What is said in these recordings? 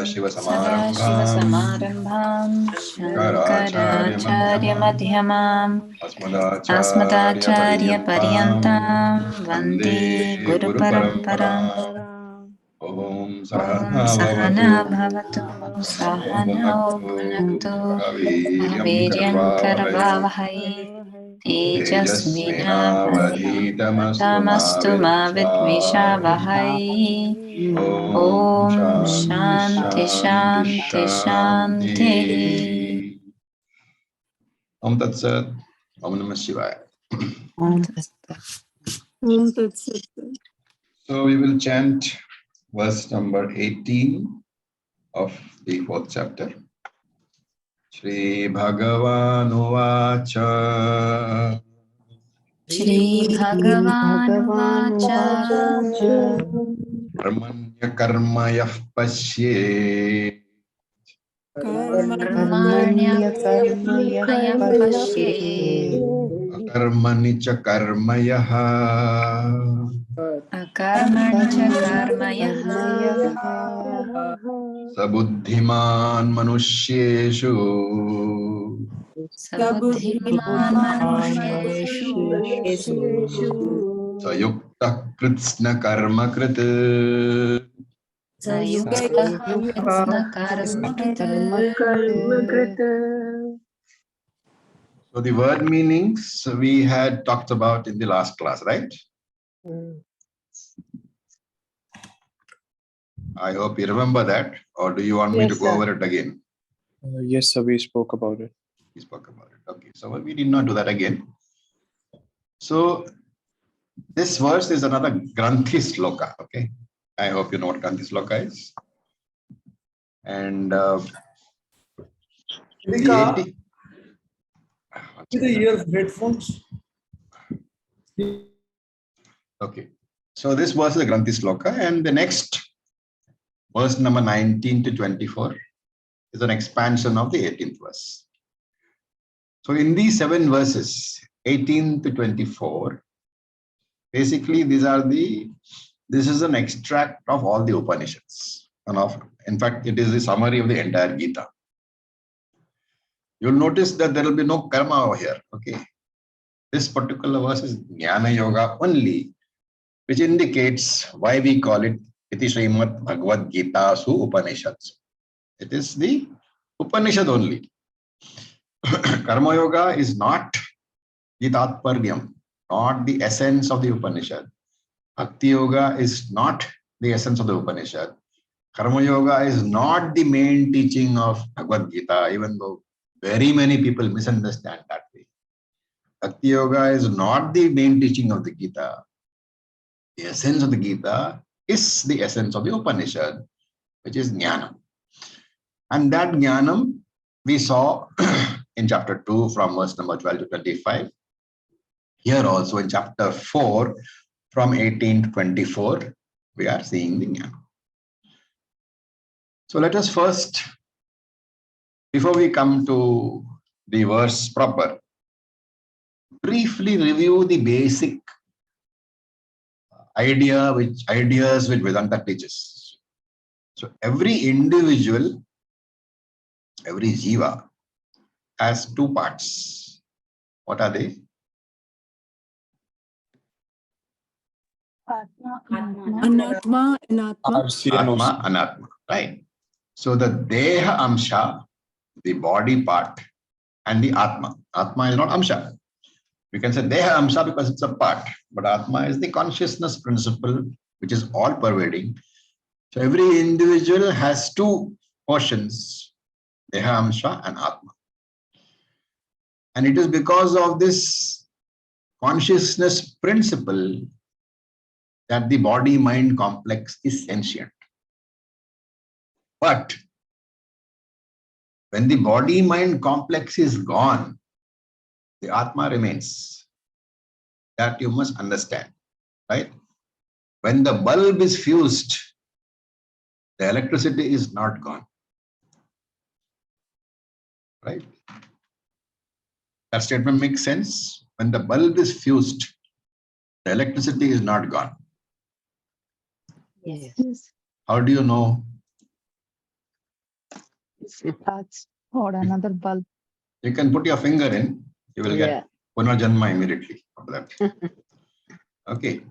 Sadashivasamarambham Shankaracharya-madhyamam Asmadacharya-paryantam Vande Guru-paramparam. Om Sahana Bhavatu Sahana Bhunaktu Aviryam Karavavahai Tejasvinavadhitamastu ma vidvishavahai. Om Shanti Shanti Shanti. Om Tat Sat. Om Namah Shivaya. So we will chant verse number 18 of the 4th chapter. Shri Bhagavan Uvacha. Shri Bhagavan Uvacha. Karmanya karmayah pasye. Karmanya karmayah pasye. Akarmani cha karmayah. Akarmani cha karmayah. Sabuddhiman manushyeshu. Sabuddhiman manusheshu. Sayukta kritsna karma krit. Sayukta kritsna karma krit. So the word meanings we had talked about in the last class, right? I hope you remember that, or do you want me to go over it again? Yes, sir, we spoke about it. We spoke about it. Okay, so we did not do that again. So this verse is another Granthi Sloka. Okay, I hope you know what Granthi Sloka is. And the headphones. Okay, so this verse is a Granthi Sloka, and the next verse number 19 to 24 is an expansion of the 18th verse. So in these 7 verses, 18 to 24, basically this is an extract of all the Upanishads. In fact, it is the summary of the entire Gita. You'll notice that there will be no karma over here. Okay, this particular verse is Jnānayoga only, which indicates why we call it Iti Srimad Bhagavad Geeta Su Upanishads. It is the Upanishad only. Karma Yoga is not the Tatparyam, not the essence of the Upanishad. Bhakti Yoga is not the essence of the Upanishad. Karma Yoga is not the main teaching of Bhagavad Gita, even though very many people misunderstand that way. Bhakti Yoga is not the main teaching of the Gita. The essence of the Gita is the essence of the Upanishad, which is Jnanam. And that Jnanam we saw in chapter 2 from verse number 12 to 25. Here also in chapter 4 from 18 to 24, we are seeing the Jnanam. So let us first, before we come to the verse proper, briefly review the basic ideas which Vedanta teaches. So every individual, every jiva has 2 parts. What are they? Anatma, Anatma. Atma, Anatma, right? So the Deha Amsha, the body part, and the Atma. Atma is not Amsha. We can say Deha Amsha because it's a part, but Atma is the consciousness principle, which is all pervading. So every individual has 2 portions, Deha Amsha and Atma. And it is because of this consciousness principle that the body-mind complex is sentient. But when the body-mind complex is gone, the Atma remains. That you must understand, right? When the bulb is fused, the electricity is not gone, right? That statement makes sense. When the bulb is fused, the electricity is not gone. Yes. How do you know? That's or another bulb. You can put your finger in, you will get Punarjanma immediately after that. Okay.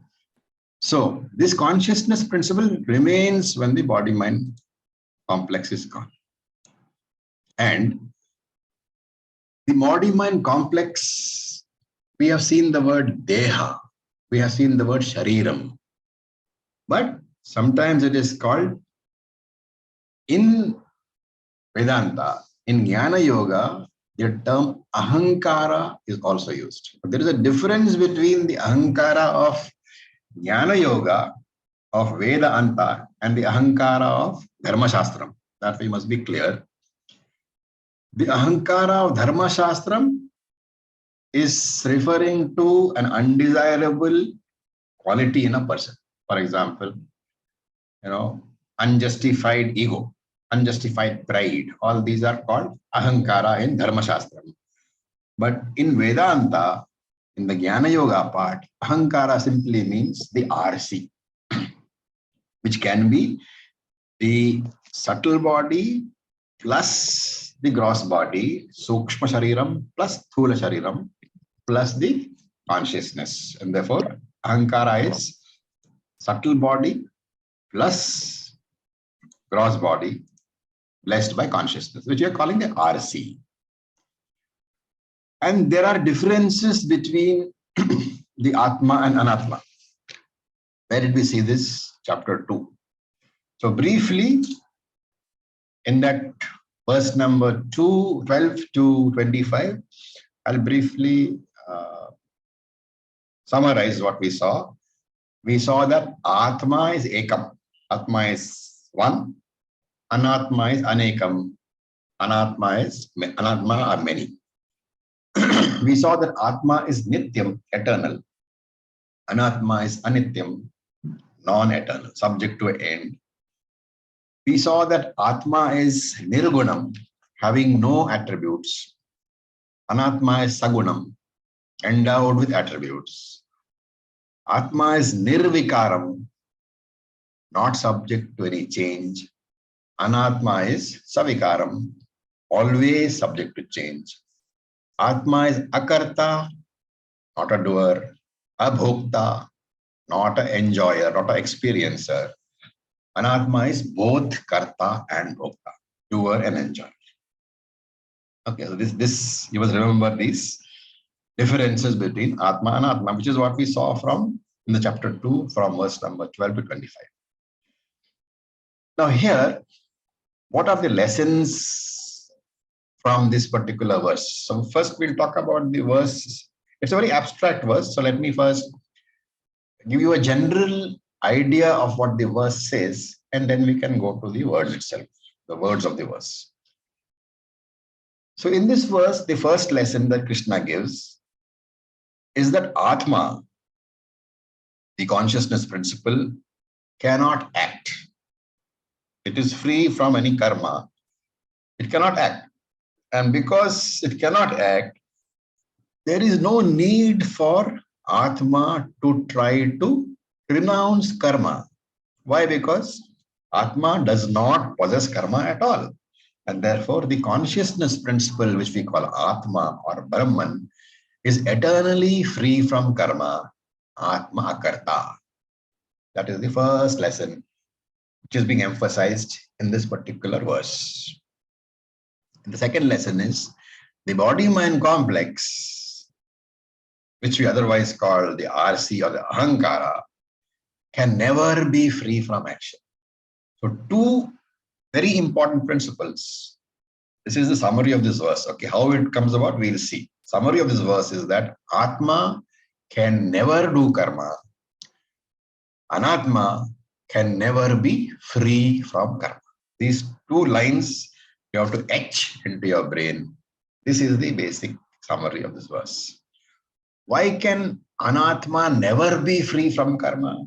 So this consciousness principle remains when the body-mind complex is gone. And the body-mind complex, we have seen the word Deha, we have seen the word Shariram. But sometimes it is called, in Vedanta, in Jnānayoga, the term Ahankara is also used. There is a difference between the Ahankara of Jnānayoga, of Vedanta, and the Ahankara of Dharma Shastram. That we must be clear. The Ahankara of Dharma Shastram is referring to an undesirable quality in a person. For example, unjustified ego, unjustified pride. All these are called Ahankara in Dharma Shastram. But in Vedanta, in the Jnānayoga part, Ahankara simply means the RC, which can be the subtle body plus the gross body, Sukshma Shariram plus Thula Shariram plus the consciousness. And therefore, Ahankara is subtle body plus gross body blessed by consciousness, which we are calling the RC. And there are differences between the Atma and Anatma. Where did we see this? Chapter 2. So briefly, in that verse number 12 to 25, I'll briefly summarize what we saw. We saw that Atma is Ekam. Atma is one. Anatma is Anekam. Anatma are many. We saw that Atma is Nityam, eternal. Anatma is Anityam, non-eternal, subject to an end. We saw that Atma is Nirgunam, having no attributes. Anatma is Sagunam, endowed with attributes. Atma is Nirvikaram, not subject to any change. Anatma is Savikaram, always subject to change. Atma is Akarta, not a doer. Abhokta, not an enjoyer, not an experiencer. Anatma is both Karta and Bhokta, doer and enjoyer. Okay, so this you must remember these differences between Atma and Anatma, which is what we saw from in the chapter 2 from verse number 12 to 25. Now here, what are the lessons from this particular verse? So first we'll talk about the verse. It's a very abstract verse. So let me first give you a general idea of what the verse says, and then we can go to the words itself, the words of the verse. So in this verse, the first lesson that Krishna gives is that Atma, the consciousness principle, cannot act. It is free from any karma. It cannot act. And because it cannot act, there is no need for Atma to try to renounce karma. Why? Because Atma does not possess karma at all. And therefore, the consciousness principle, which we call Atma or Brahman, is eternally free from karma, Atma Akarta. That is the first lesson which is being emphasized in this particular verse. And the second lesson is the body-mind complex, which we otherwise call the RC or the Ahankara, can never be free from action. So two very important principles. This is the summary of this verse. Okay, how it comes about, we'll see. Summary of this verse is that Atma can never do karma. Anatma can never be free from karma. These two lines you have to etch into your brain. This is the basic summary of this verse. Why can Anatma never be free from karma?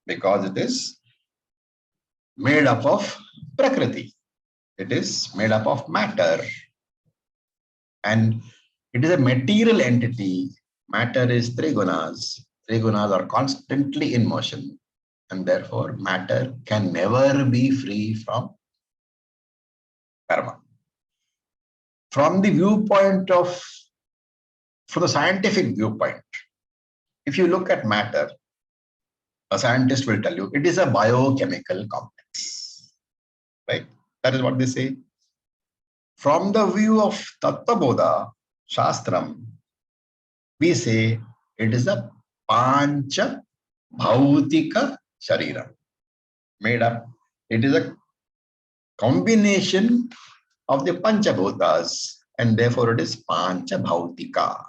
Because it is made up of Prakriti. It is made up of matter. And it is a material entity. Matter is three gunas. Three gunas are constantly in motion. And therefore, matter can never be free from karma. From the viewpoint of, from the scientific viewpoint, if you look at matter, a scientist will tell you it is a biochemical complex, right? That is what they say. From the view of Tattva Bodha, Shastram, we say it is a Pancha Bhautika Sharira, made up. It is a combination of the Panchabhutas, and therefore it is Pancha Bhautika.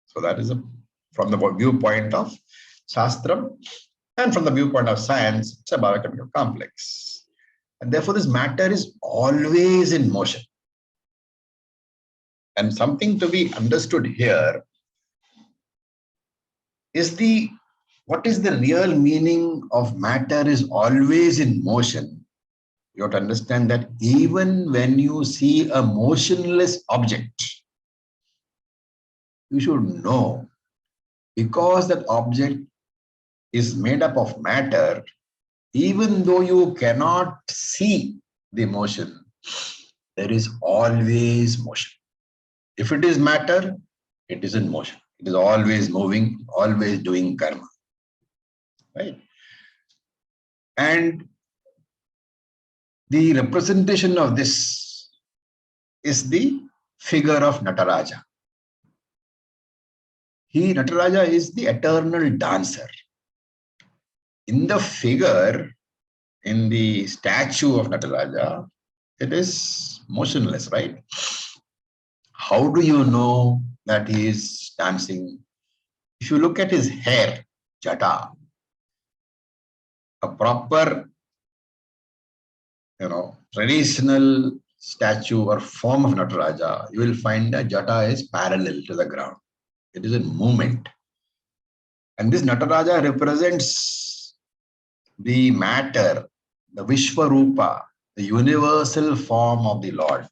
So that is from the viewpoint of Shastram, and from the viewpoint of science, it's a biochemical complex. And therefore this matter is always in motion. And something to be understood here is what is the real meaning of matter is always in motion. You have to understand that even when you see a motionless object, you should know, because that object is made up of matter, even though you cannot see the motion, there is always motion. If it is matter, it is in motion. It is always moving, always doing karma. Right? And the representation of this is the figure of Nataraja. Nataraja is the eternal dancer. In the figure, in the statue of Nataraja, it is motionless, right? How do you know that he is dancing? If you look at his hair, jata, a proper, traditional statue or form of Nataraja, you will find that jata is parallel to the ground. It is in movement. And this Nataraja represents the matter, the Vishwarupa, the universal form of the Lord.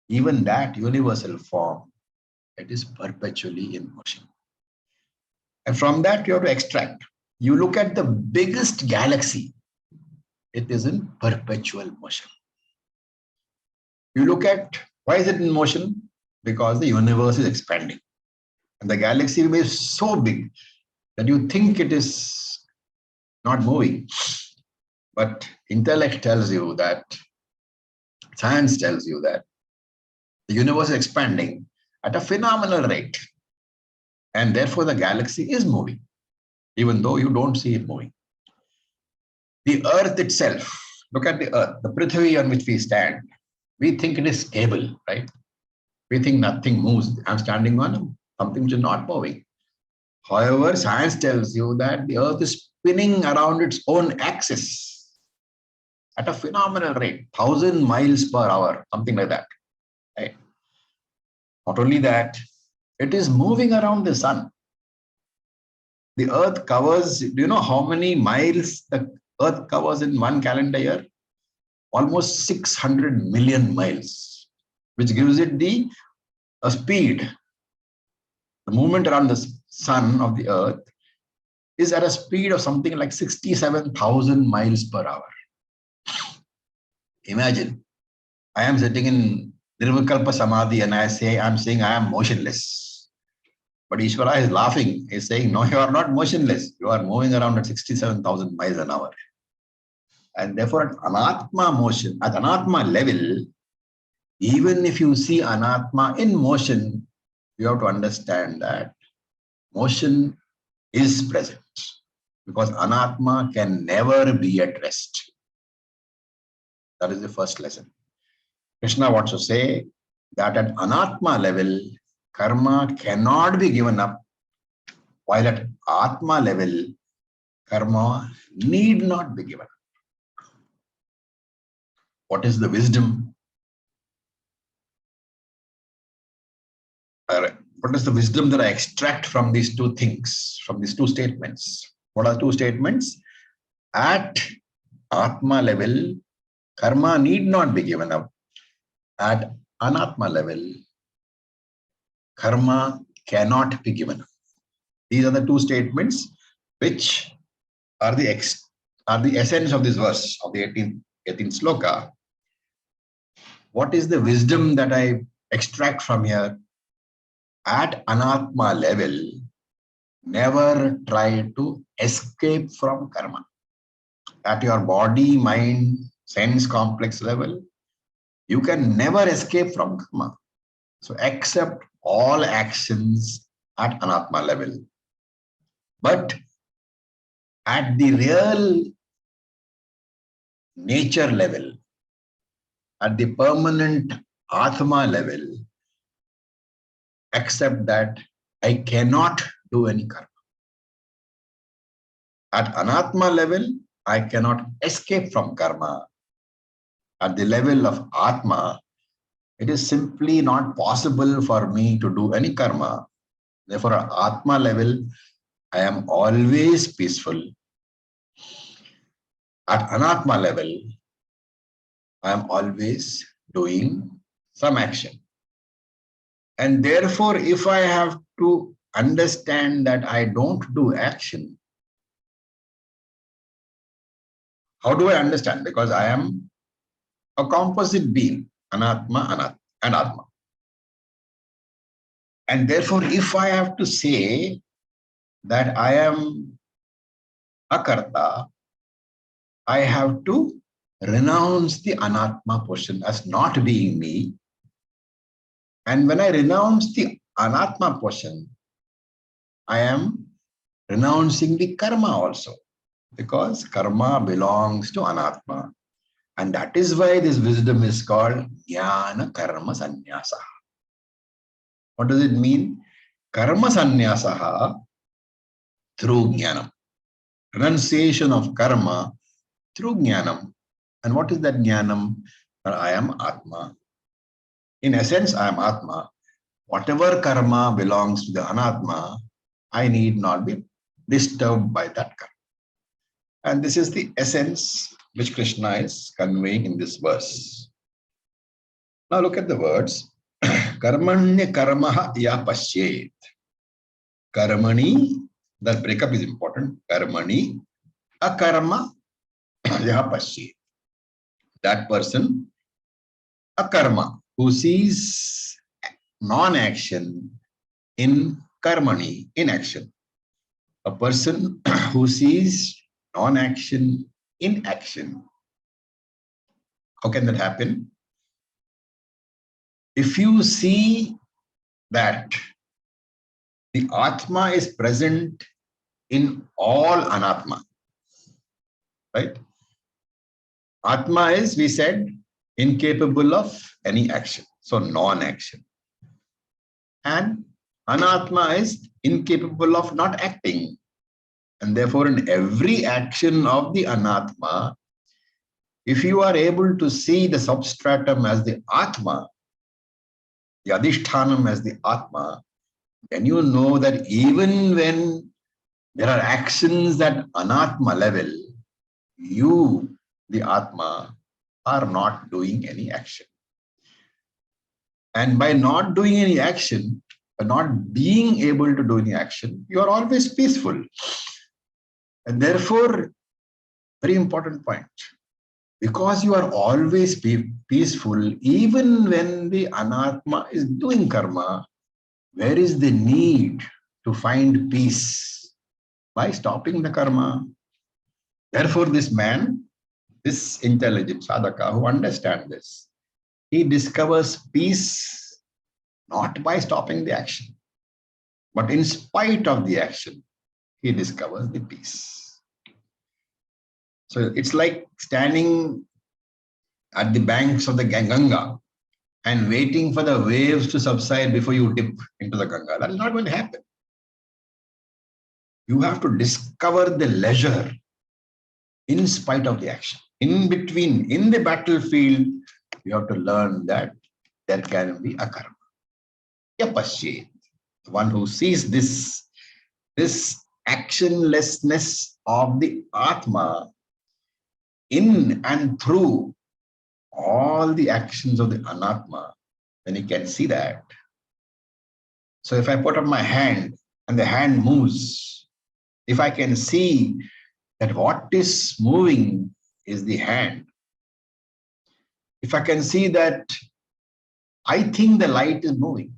Even that universal form, it is perpetually in motion. And from that you have to extract. You look at the biggest galaxy, it is in perpetual motion. You look at, why is it in motion? Because the universe is expanding. And the galaxy is so big that you think it is not moving. But intellect tells you that, science tells you that the universe is expanding at a phenomenal rate. And therefore the galaxy is moving, even though you don't see it moving. The earth itself, look at the earth, the Prithvi on which we stand. We think it is stable, right? We think nothing moves. I'm standing on something which is not moving. However, science tells you that the earth is spinning around its own axis at a phenomenal rate, 1,000 miles per hour, something like that. Right? Not only that, it is moving around the sun. The earth covers, do you know how many miles the earth covers in one calendar year? Almost 600 million miles, which gives it a speed. The movement around the sun of the earth is at a speed of something like 67,000 miles per hour. Imagine, I am sitting in Nirvikalpa Samadhi and I'm saying I am motionless. But Ishvara is laughing, is saying, no, you are not motionless. You are moving around at 67,000 miles an hour. And therefore at Anatma motion, at Anatma level, even if you see Anatma in motion, you have to understand that motion is present, because Anatma can never be at rest. That is the first lesson. Krishna wants to say that at Anatma level, karma cannot be given up, while at Atma level, karma need not be given up. What is the wisdom? What is the wisdom that I extract from these two things, from these two statements? What are the two statements? At Atma level, karma need not be given up. At Anatma level, karma cannot be given up. These are the two statements which are the essence of this verse of the 18th sloka. what is the wisdom that I extract from here? At anatma level, never try to escape from karma. At your body, mind, sense complex level, you can never escape from karma. So accept all actions at anatma level. But at the real nature level, at the permanent atma level, accept that I cannot do any karma. At anatma level, I cannot escape from karma. At the level of atma, it is simply not possible for me to do any karma. Therefore, at atma level, I am always peaceful. At anatma level, I am always doing some action. And therefore, if I have to understand that I don't do action, how do I understand? Because I am a composite being, anatma, and atma. And therefore, if I have to say that I am akarta, I have to renounce the anatma portion as not being me. And when I renounce the anatma portion, I am renouncing the karma also, because karma belongs to anatma. And that is why this wisdom is called jnana karma sannyasa. What does it mean? Karma sannyasa through jnanam. Renunciation of karma through jnanam. And what is that jnanam? That I am atma. In essence, I am atma. Whatever karma belongs to the anatma, I need not be disturbed by that karma. And this is the essence which Krishna is conveying in this verse. Now look at the words. Karmanya karmaha ya pasyet. Karmani, that breakup is important. Karmani, akarma ya pasyet. That person, akarma, who sees non-action in karmani, in action. A person who sees non-action in action. How can that happen? If you see that the Atma is present in all Anatma, right? Atma is, we said, incapable of any action, so non-action. And Anatma is incapable of not acting. And therefore, in every action of the Anatma, if you are able to see the substratum as the Atma, the Adhishthanam as the Atma, then you know that even when there are actions at Anatma level, you, the Atma, are not doing any action. And by not doing any action, by not being able to do any action, you are always peaceful. And therefore, very important point, because you are always peaceful, even when the Anatma is doing karma, where is the need to find peace? By stopping the karma. Therefore, this man, this intelligent sadhaka who understands this, he discovers peace not by stopping the action, but in spite of the action, he discovers the peace. So it's like standing at the banks of the Ganga and waiting for the waves to subside before you dip into the Ganga. That is not going to happen. You have to discover the leisure in spite of the action. In between, in the battlefield, you have to learn that there can be a karma. Yapasye, the one who sees this actionlessness of the Atma in and through all the actions of the Anatma, then you can see that. So if I put up my hand and the hand moves, if I can see that what is moving is the hand, If I can see that I think the light is moving,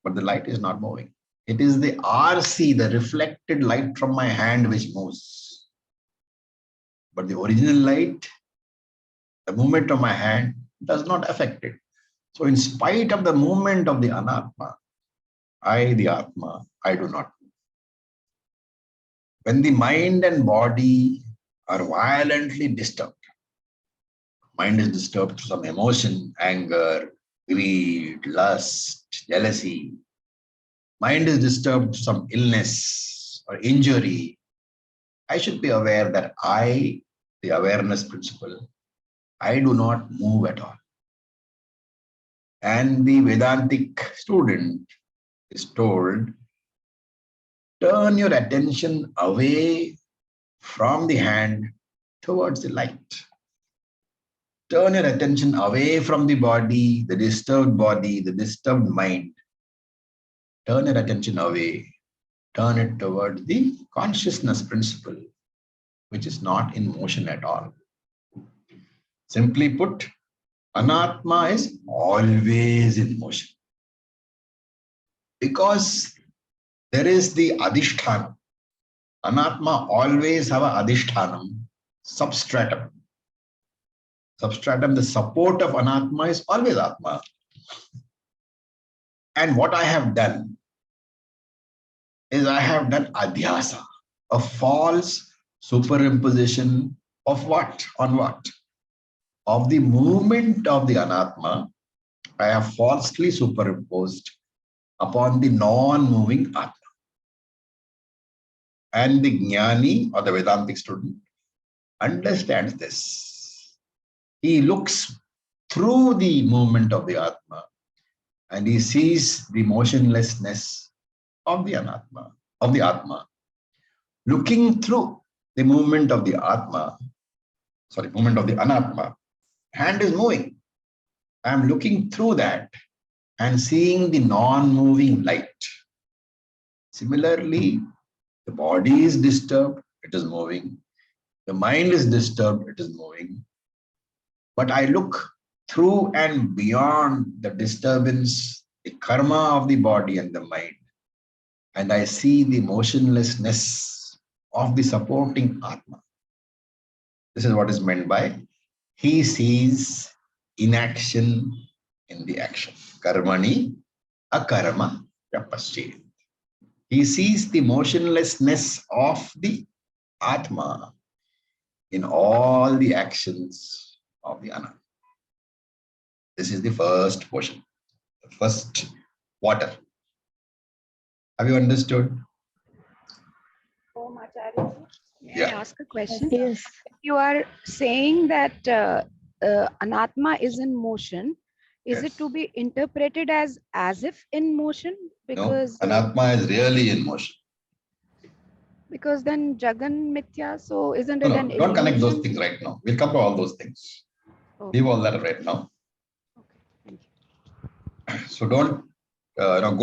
but the light is not moving. It is the RC, the reflected light from my hand, which moves. But the original light, the movement of my hand, does not affect it. So in spite of the movement of the Anatma, I, the Atma, I do not move. When the mind and body are violently disturbed, mind is disturbed through some emotion, anger, greed, lust, jealousy. Mind is disturbed through some illness or injury. I should be aware that I, the awareness principle, I do not move at all. And the Vedantic student is told, turn your attention away from the hand towards the light. Turn your attention away from the body, the disturbed mind. Turn your attention away. Turn it towards the consciousness principle, which is not in motion at all. Simply put, Anatma is always in motion. Because there is the Adhisthana. Anatma always have a Adhishthanam, substratum. Substratum, the support of Anatma is always Atma. And what I have done is I have done Adhyasa, a false superimposition of what? On what? Of the movement of the Anatma, I have falsely superimposed upon the non-moving Atma. And the Jnani or the Vedantic student understands this. He looks through the movement of the Atma and he sees the motionlessness of the Anatma, of the Atma. Looking through the movement of the Atma, movement of the Anatma, hand is moving. I am looking through that and seeing the non-moving light. Similarly, the body is disturbed, it is moving. The mind is disturbed, it is moving. But I look through and beyond the disturbance, the karma of the body and the mind, and I see the motionlessness of the supporting Atma. This is what is meant by he sees inaction in the action. Karmani akarma yapasya. He sees the motionlessness of the Atma in all the actions of the Anatma. This is the first portion, the first water. Have you understood? Acharya, may Yeah. I ask a question? Yes. You are saying that Anatma is in motion. Is Yes. it to be interpreted as if in motion? Because No, Anatma is really in motion. because then Jagan Mithya, so isn't No, it no, an don't connect those illusion? things right now. We'll come to all those things. Okay. Leave all that right now. Okay, thank you. So don't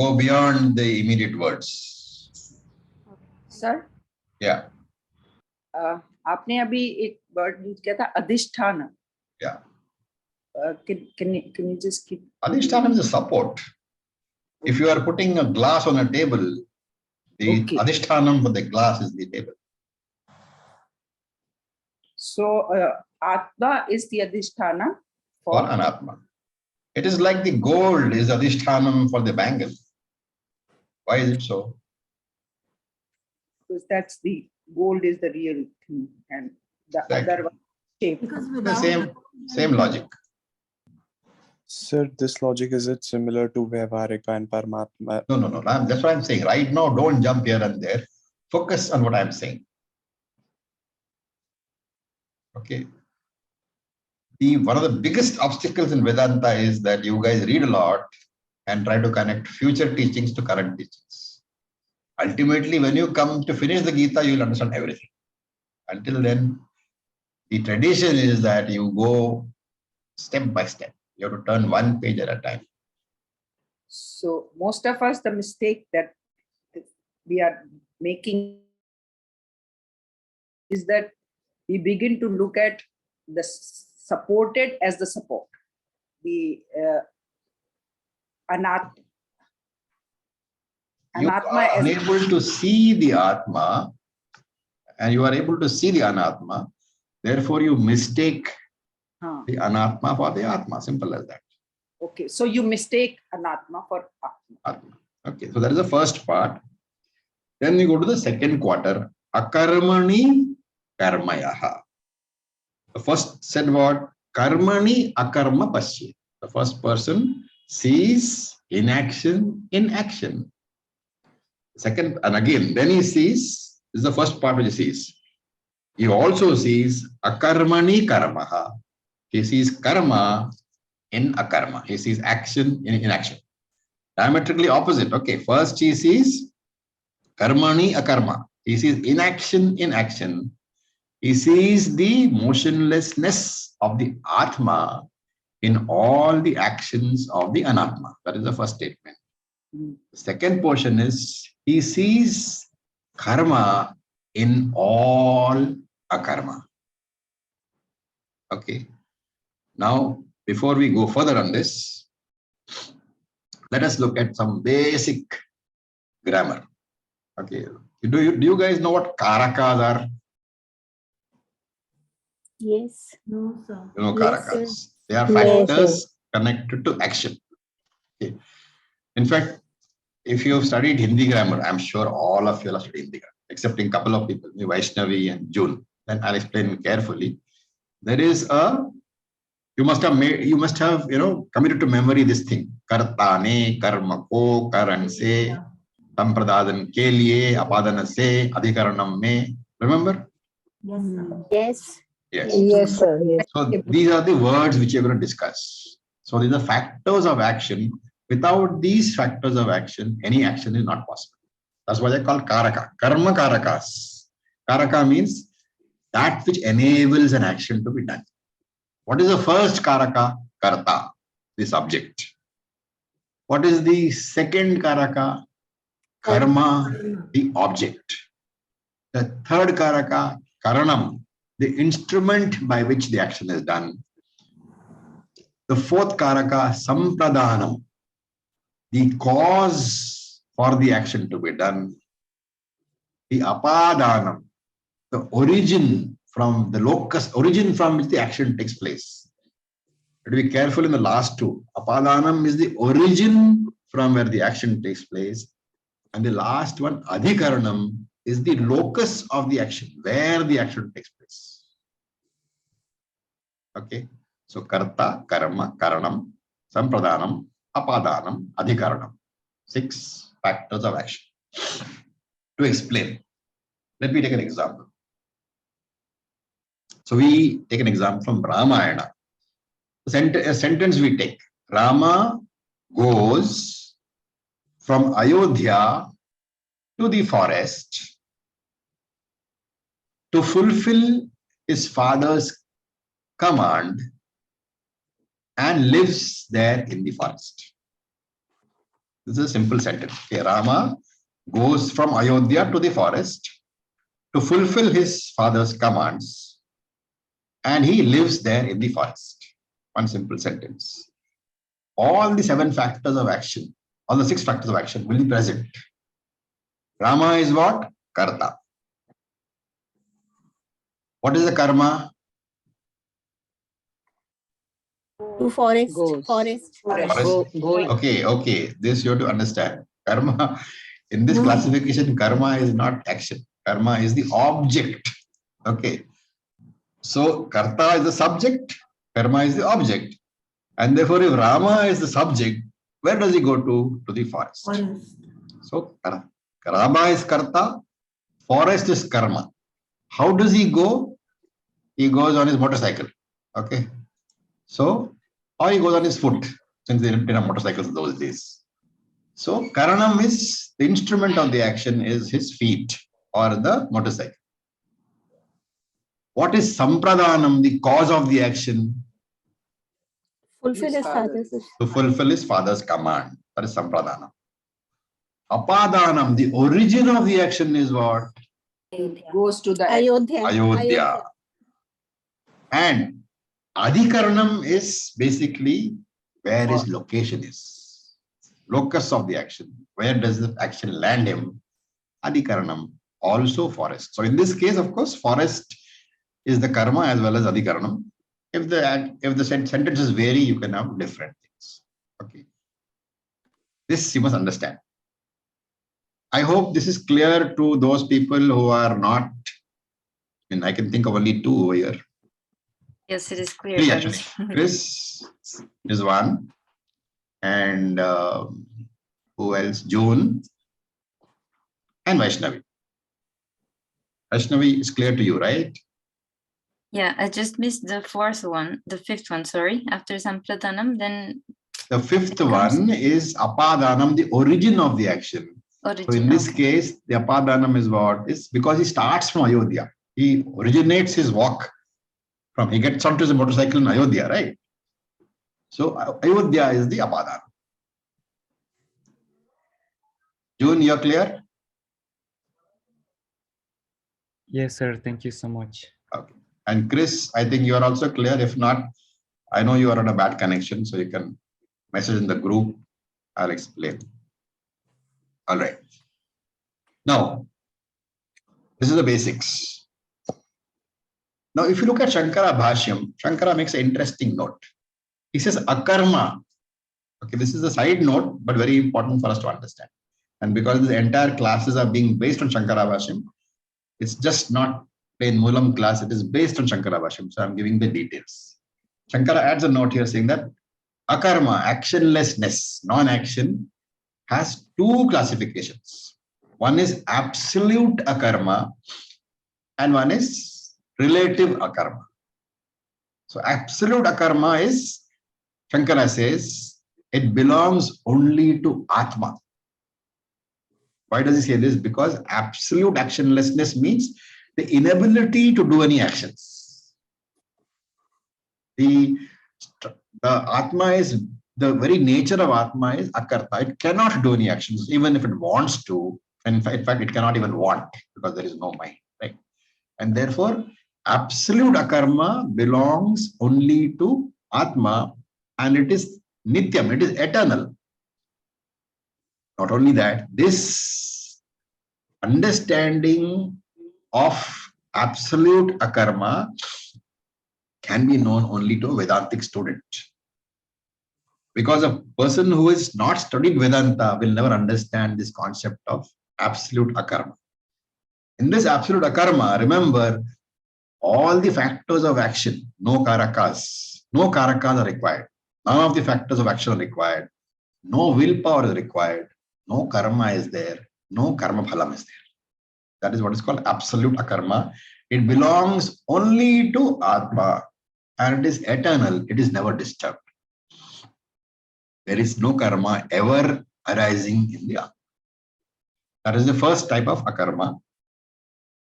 go beyond the immediate words. Sir Yeah, आपने अभी एक word use किया था अधिष्ठान. yeah. Can you just keep? Adhishthanam is a support. If you are putting a glass on a table, the Okay. Adhishthanam for the glass is the table. So Atma is the adhisthana For for Anatma. It is like the gold is Adhishthanam for the bangle. Why is it so? because that's the gold is the real thing and the Exactly. other one shape. Because The without same logic. Sir, this logic, is it similar to Vyavaharika and Paramatma? No. That's what I'm saying. Right now, don't jump here and there. Focus on what I'm saying. Okay. One of the biggest obstacles in Vedanta is that you guys read a lot and try to connect future teachings to current teachings. Ultimately, when you come to finish the Gita, you will understand everything. Until then, the tradition is that you go step by step. You have to turn one page at a time. So most of us, the mistake that we are making is that we begin to look at the supported as the support. The Anatma You are as unable to see the Atma and you are able to see the Anatma. Therefore, you mistake the Anatma for the Atma. Simple as that. okay. So you mistake Anatma for Atma. Atma. Okay, so that is the first part. Then we go to the second quarter. Akarmani karmayaha. The first said what? Karmani akarma pasya. The first person sees inaction in action. Second, and again, then he sees, this is the first part which he sees. He also sees akarmani karmaha. He sees karma in akarma. He sees action in inaction. Diametrically opposite. Okay, first he sees karmani akarma. He sees inaction in action. He sees the motionlessness of the Atma in all the actions of the Anatma. That is the first statement. The second portion is he sees karma in all akarma. Okay. Now, before we go further on this, let us look at some basic grammar. Okay. Do you guys know what karakas are? Yes. No, sir. You know Yes, karakas. They are No, factors connected to action. Okay. In fact, if you have studied Hindi grammar, I'm sure all of you have studied Hindi grammar, excepting a couple of people, Vaishnavi and June. Then I'll explain carefully. There is a, you must have, committed to memory this thing. Karta ne, karma ko, karan se, sampradadan ke liye, apadana se, adhikaranam me. Remember? Yes, sir. Yes. Yes. Yes, sir. Yes. So these are the words which you're going to discuss. So these are factors of action. Without these factors of action, any action is not possible. That's why they call karaka. Karma karakas. Karaka means that which enables an action to be done. What is the first karaka? Karta, the subject. What is the second karaka? Karma, the object. The third karaka, karanam, the instrument by which the action is done. The fourth karaka, sampradanam, the cause for the action to be done. The apadanam, the origin from the locus, origin from which the action takes place. But be careful in the last two. Apadanam is the origin from where the action takes place. And the last one, adhikaranam, is the locus of the action, where the action takes place. Okay. So karta, karma, karanam, sampradanam, apadanam, adhikaranam. 6 factors of action. To explain, let me take an example. So we take an example from Ramayana. A sentence we take. Rama goes from Ayodhya to the forest to fulfill his father's command and lives there in the forest. This is a simple sentence. Okay, Rama goes from Ayodhya to the forest to fulfill his father's commands and he lives there in the forest. One simple sentence. All the 7 factors of action, all the 6 factors of action will be present. Rama is what? Karta. What is the karma? To forest. Goes. Forest. Going. Okay. This you have to understand. Karma, in this classification, karma is not action. Karma is the object. Okay. So karta is the subject, karma is the object. And therefore, if Rama is the subject, where does he go to? To the forest. So Rama is karta, forest is karma. How does he go? He goes on his motorcycle. Okay. So, or he goes on his foot, since they didn't have motorcycles in those days. So karanam is the instrument of the action is his feet or the motorcycle. What is sampradanam, the cause of the action? Fulfill his father's. To fulfill his father's command. That is sampradanam. Apadanam, the origin of the action is what? Goes to the Ayodhya. Ayodhya. And Adhikaranam is basically where his location is. Locus of the action. Where does the action land him? Adhikaranam. Also forest. So in this case, of course, forest is the karma as well as adhikaranam. If the sentences vary, you can have different things. Okay. This you must understand. I hope this is clear to those people who are not, and I can think of only two over here. Yes, it is clear. Three Ravi. actually. Chris is one. And who else? June and Vaishnavi. Vaishnavi is clear to you, right? Yeah, I just missed the fifth one, sorry. After Sampradanam, then The fifth one is apadanam, the origin of the action. origin. So in this okay. case, the apadanam is what? Is because he starts from Ayodhya. He originates his walk from, he gets onto his motorcycle in Ayodhya, right? So Ayodhya is the apadanam. June, you're clear? Yes, sir. Thank you so much. Okay. And Chris, I think you are also clear. If not, I know you are on a bad connection, so you can message in the group. I'll explain. All right. Now, this is the basics. Now, if you look at Shankara Bhashyam, Shankara makes an interesting note. He says akarma. Okay, this is a side note, but very important for us to understand. And because the entire classes are being based on Shankara Bhashyam, it's just not plain Moolam class, it is based on Shankara Bhashyam. So I'm giving the details. Shankara adds a note here saying that akarma, actionlessness, non-action, has two classifications. One is absolute akarma and one is relative akarma. So absolute akarma is, Shankara says, it belongs only to Atma. Why does he say this? Because absolute actionlessness means the inability to do any actions. The Atma is, the very nature of Atma is akarta. It cannot do any actions, even if it wants to. In fact, it cannot even want because there is no mind, right? And therefore, absolute akarma belongs only to Atma and it is nityam, it is eternal. Not only that, this understanding of absolute akarma can be known only to a Vedantic student. Because a person who is not studied Vedanta will never understand this concept of absolute akarma. In this absolute akarma, remember, all the factors of action, no karakas are required. None of the factors of action are required. No willpower is required. No karma is there. No karma phalam is there. That is what is called absolute akarma. It belongs only to Atma and it is eternal. It is never disturbed. There is no karma ever arising in the Atma. That is the first type of akarma.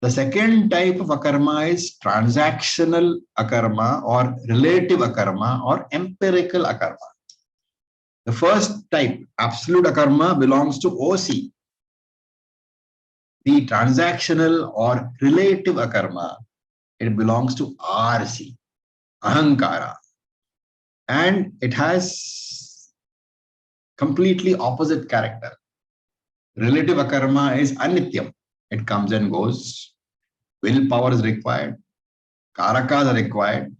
The second type of akarma is transactional akarma or relative akarma or empirical akarma. The first type, absolute akarma, belongs to OC. The transactional or relative akarma, it belongs to RC, ahankara. And it has completely opposite character. Relative akarma is anityam. It comes and goes. Willpower is required. Karakas are required.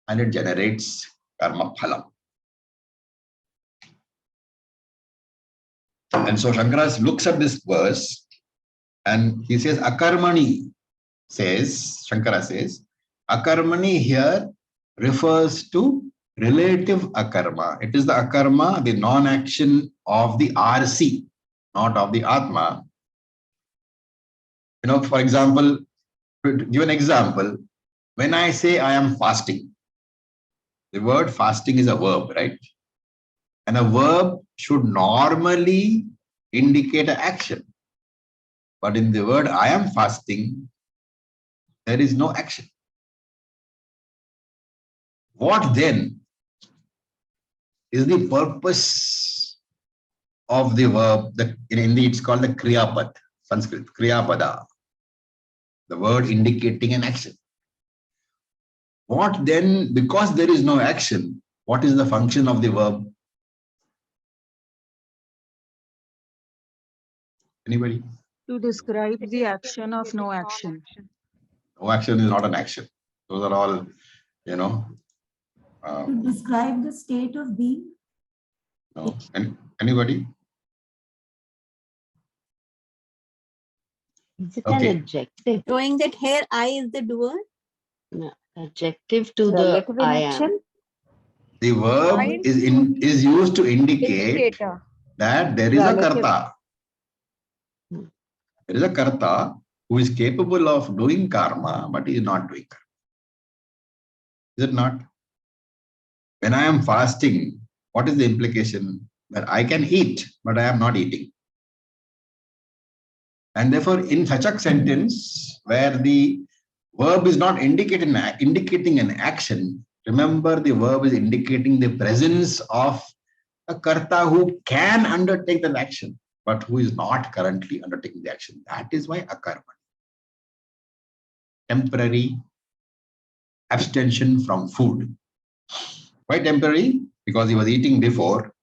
And it generates karma phalam. And so Shankara looks at this verse and he says, akarmani says, Shankara says, akarmani here refers to relative akarma. It is the akarma, the non-action of the RC, not of the Atma. You know, for example, to give an example, when I say I am fasting, the word fasting is a verb, right? And a verb should normally indicate an action. But in the word I am fasting, there is no action. What then is the purpose of the verb? In Hindi it's called the Kriyapad, Sanskrit, Kriyapada. The word indicating an action. What then, because there is no action, what is the function of the verb? Anybody? To describe the action of no action. No action is not an action. Those are all, you know. To describe the state of being. No. Anybody? Is it Okay. an adjective? Showing that here I is the doer. No, adjective to Relative the in I action? am. The verb Point is used to indicate Indicator. that there is a Relative. karta. Hmm. There is a karta who is capable of doing karma, but he is not doing karma. Is it not? When I am fasting, what is the implication? That I can eat, but I am not eating. And therefore, in such a sentence where the verb is not indicating an action, remember the verb is indicating the presence of a karta who can undertake that action, but who is not currently undertaking the action. That is why akarma. Temporary abstention from food. Why temporary? Because he was eating before,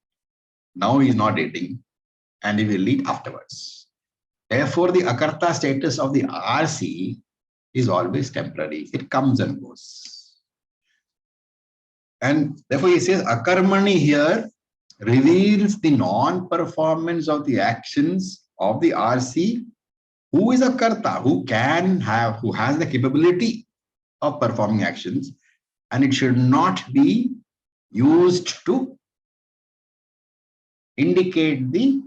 now he is not eating, and he will eat afterwards. Therefore, the akarta status of the RC is always temporary. It comes and goes. And therefore, he says akarmani here reveals the non-performance of the actions of the RC, who is a karta, who has the capability of performing actions, and it should not be used to indicate the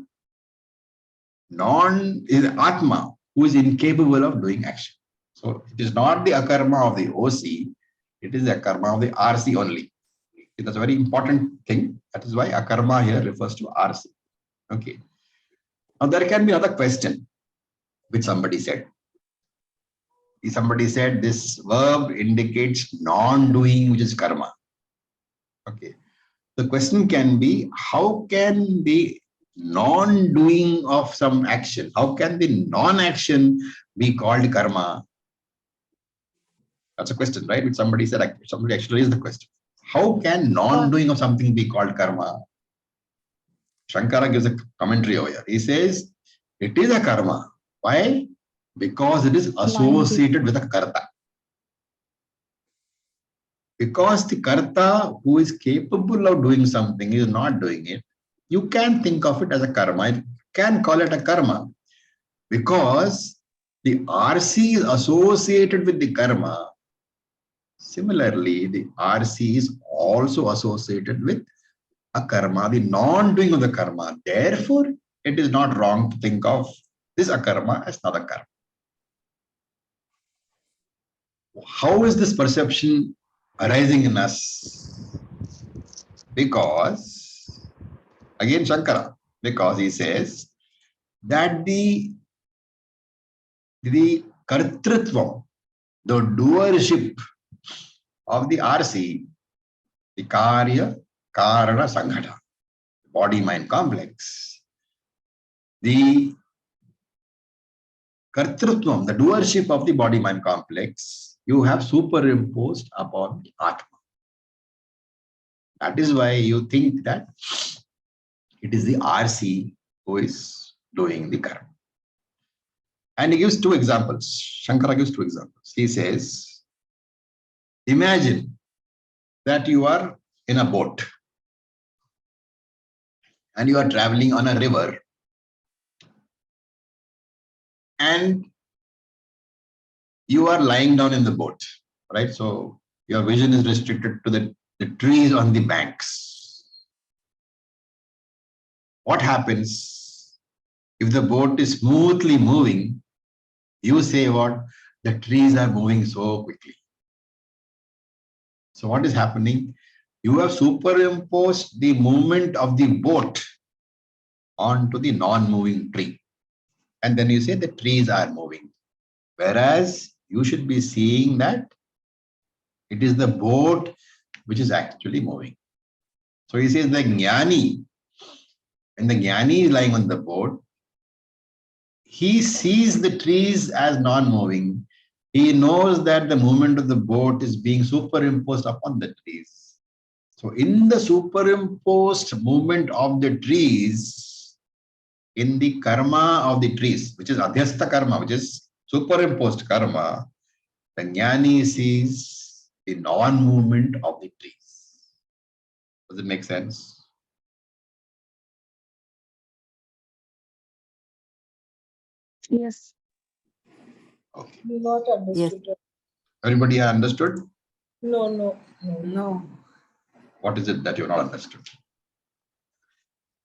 Atma, who is incapable of doing action. So it is not the akarma of the OC, it is the akarma of the RC only. That's a very important thing. That is why akarma here refers to RC. Okay. Now there can be another question which somebody said. Somebody said this verb indicates non-doing, which is karma. Okay. The question can be, how can the non-doing of some action, how can the non-action be called karma? That's a question, right? Which somebody said, somebody actually raised the question. How can non-doing of something be called karma? Shankara gives a commentary over here. He says, it is a karma. Why? Because it is associated with a karta. Because the karta who is capable of doing something is not doing it, you can think of it as a karma. You can call it a karma because the RC is associated with the karma. Similarly, the RC is also associated with a karma, the non-doing of the karma. Therefore, it is not wrong to think of this akarma as not a karma. How is this perception arising in us? Because, again Shankara, because he says that the kartritvam, the doership of the RC, the karya, karana, sanghata, body-mind complex, the kartritvam, the doership of the body-mind complex, you have superimposed upon the Atma. That is why you think that it is the RC who is doing the karma. And he gives two examples. Shankara gives two examples. He says, imagine that you are in a boat and you are traveling on a river, and you are lying down in the boat, right? So your vision is restricted to the trees on the banks. What happens if the boat is smoothly moving? You say what? The trees are moving so quickly. So what is happening? You have superimposed the movement of the boat onto the non-moving tree. And then you say the trees are moving. Whereas you should be seeing that it is the boat which is actually moving. So he says the Jnani, when the Jnani is lying on the boat, he sees the trees as non-moving, He knows that the movement of the boat is being superimposed upon the trees. So in the superimposed movement of the trees, in the karma of the trees, which is adhyastha karma, which is superimposed karma, the jnani sees the non-movement of the trees. Does it make sense? Yes. Okay. Not understood. Everybody understood? No. No, What is it that you've not understood?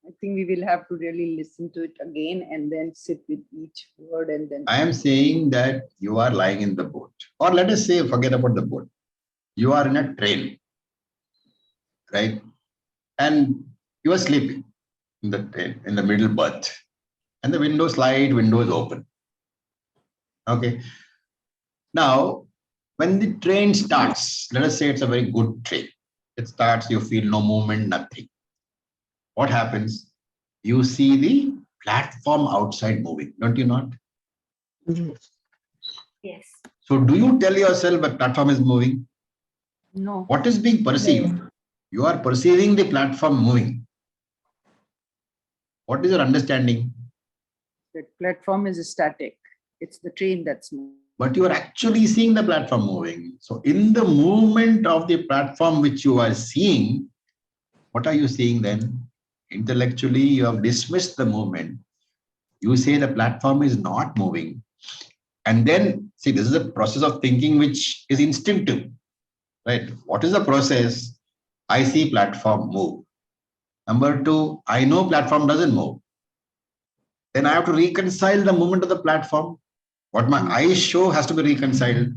I think we will have to really listen to it again and then sit with each word and then. I am saying that you are lying in the boat, or let us say, forget about the boat. You are in a train, right? And you are sleeping in the train, in the middle berth, and the window slide, window is open. Okay. Now, when the train starts, let us say it's a very good train. It starts, you feel no movement, nothing. What happens? You see the platform outside moving, don't you not? Yes. Yes. So do you tell yourself that platform is moving? No, What is being perceived? You are perceiving the platform moving. What is your understanding? the platform is static. It's the train that's moving. But you are actually seeing the platform moving. So in the movement of the platform which you are seeing, what are you seeing then? Intellectually, you have dismissed the movement. You say the platform is not moving. And then, see, this is a process of thinking which is instinctive, right? What is the process? I see platform move. Number two, I know platform doesn't move. Then I have to reconcile the movement of the platform. What my eyes show has to be reconciled.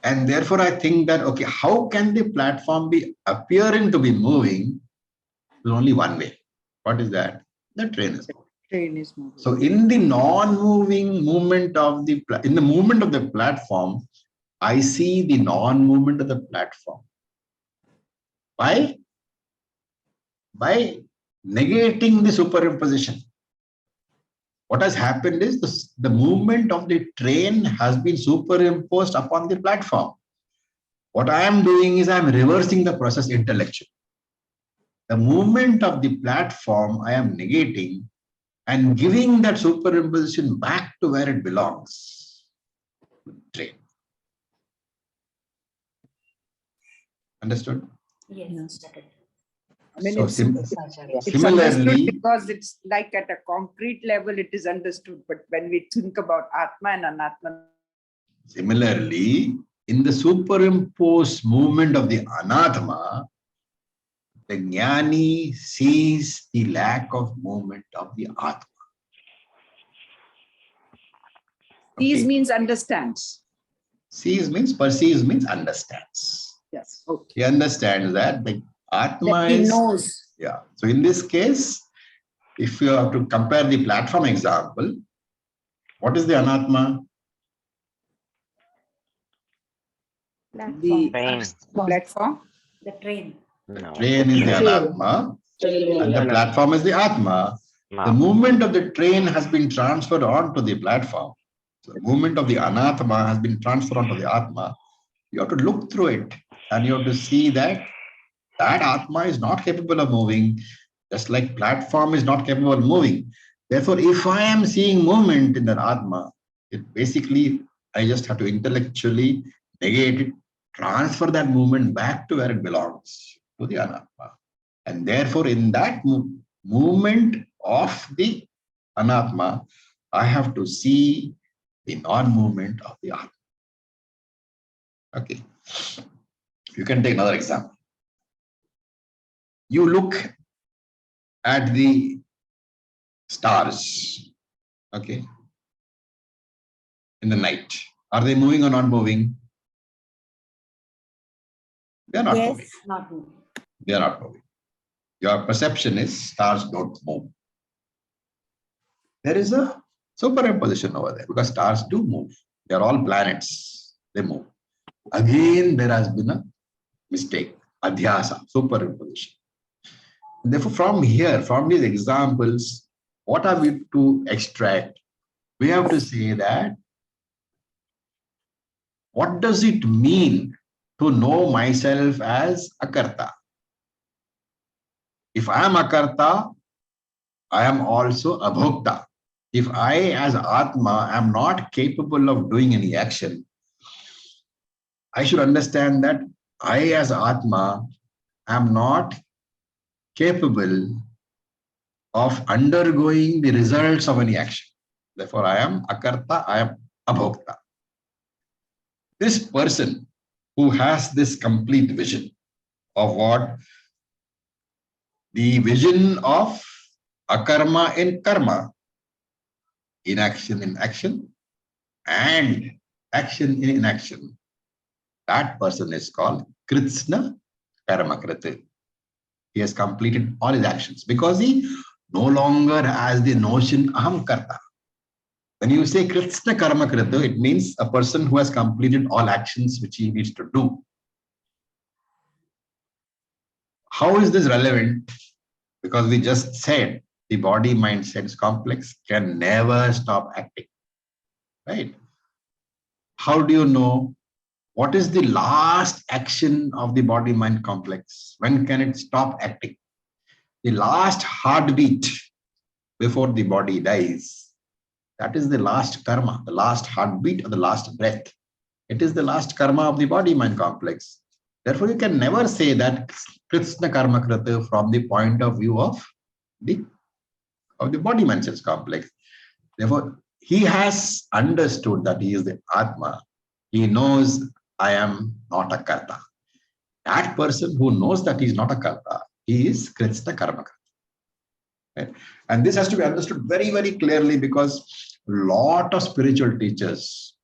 And therefore, I think that, okay, how can the platform be appearing to be moving? There's only one way. What is that? The train is moving. Train is moving. So in the non-moving movement of the, in the movement of the platform, I see the non-movement of the platform. By negating the superimposition. What has happened is the movement of the train has been superimposed upon the platform. What I am doing is I am reversing the process intellectually. The movement of the platform I am negating and giving that superimposition back to where it belongs. Train. Understood? Yes. I mean, So it's understood similarly, because it's like at a concrete level, it is understood. But when we think about Atma and Anatma, similarly, in the superimposed movement of the Anatma, the Jnani sees the lack of movement of the Atma. sees means understands. Sees means, perceives means understands. Yes, okay. He understands that the Atma That he is, knows. yeah. So in this case, if you have to compare the platform example, what is the Anatma? The platform. The train. Train is the Anatma, and the platform is the Atma. The movement of the train has been transferred onto the platform. So the movement of the Anatma has been transferred onto the Atma. You have to look through it and you have to see that Atma is not capable of moving, just like platform is not capable of moving. Therefore, if I am seeing movement in that Atma, it basically, I just have to intellectually negate it, transfer that movement back to where it belongs, to the Anatma. And therefore, in that movement of the Anatma, I have to see the non-movement of the Atma. Okay. You can take another example. You look at the stars, okay, in the night. Are they moving or not moving? They are not moving. Not moving. They are not moving. Your perception is stars don't move. There is a superimposition over there because stars do move. They are all planets. They move. Again, there has been a mistake. Adhyasa, superimposition. Therefore, from here, from these examples, what are we to extract? We have to say that what does it mean to know myself as akarta? If I am akarta, I am also abhokta. If I as Atma am not capable of doing any action, I should understand that I as Atma am not capable of undergoing the results of any action. Therefore, I am akarta, I am abhokta. This person who has this complete vision of what? The vision of akarma in karma, inaction in action, and action in inaction. That person is called Kritsna Karmakrita. He has completed all his actions because he no longer has the notion aham karta. When you say Kritsna Karmakrita, it means a person who has completed all actions which he needs to do. How is this relevant? Because we just said the body mind sense complex can never stop acting, right? How do you know what is the last action of the body mind complex? When can it stop acting? The last heartbeat before the body dies. That is the last karma, the last heartbeat or the last breath. It is the last karma of the body mind complex. Therefore, you can never say that Krishna Karma Krita from the point of view of the body mind sense complex. Therefore, he has understood that he is the Atma. He knows I am not a karta. That person who knows that he is not a karta, he is Krishna Karma Krita. Right? And this has to be understood very, very clearly because a lot of spiritual teachers,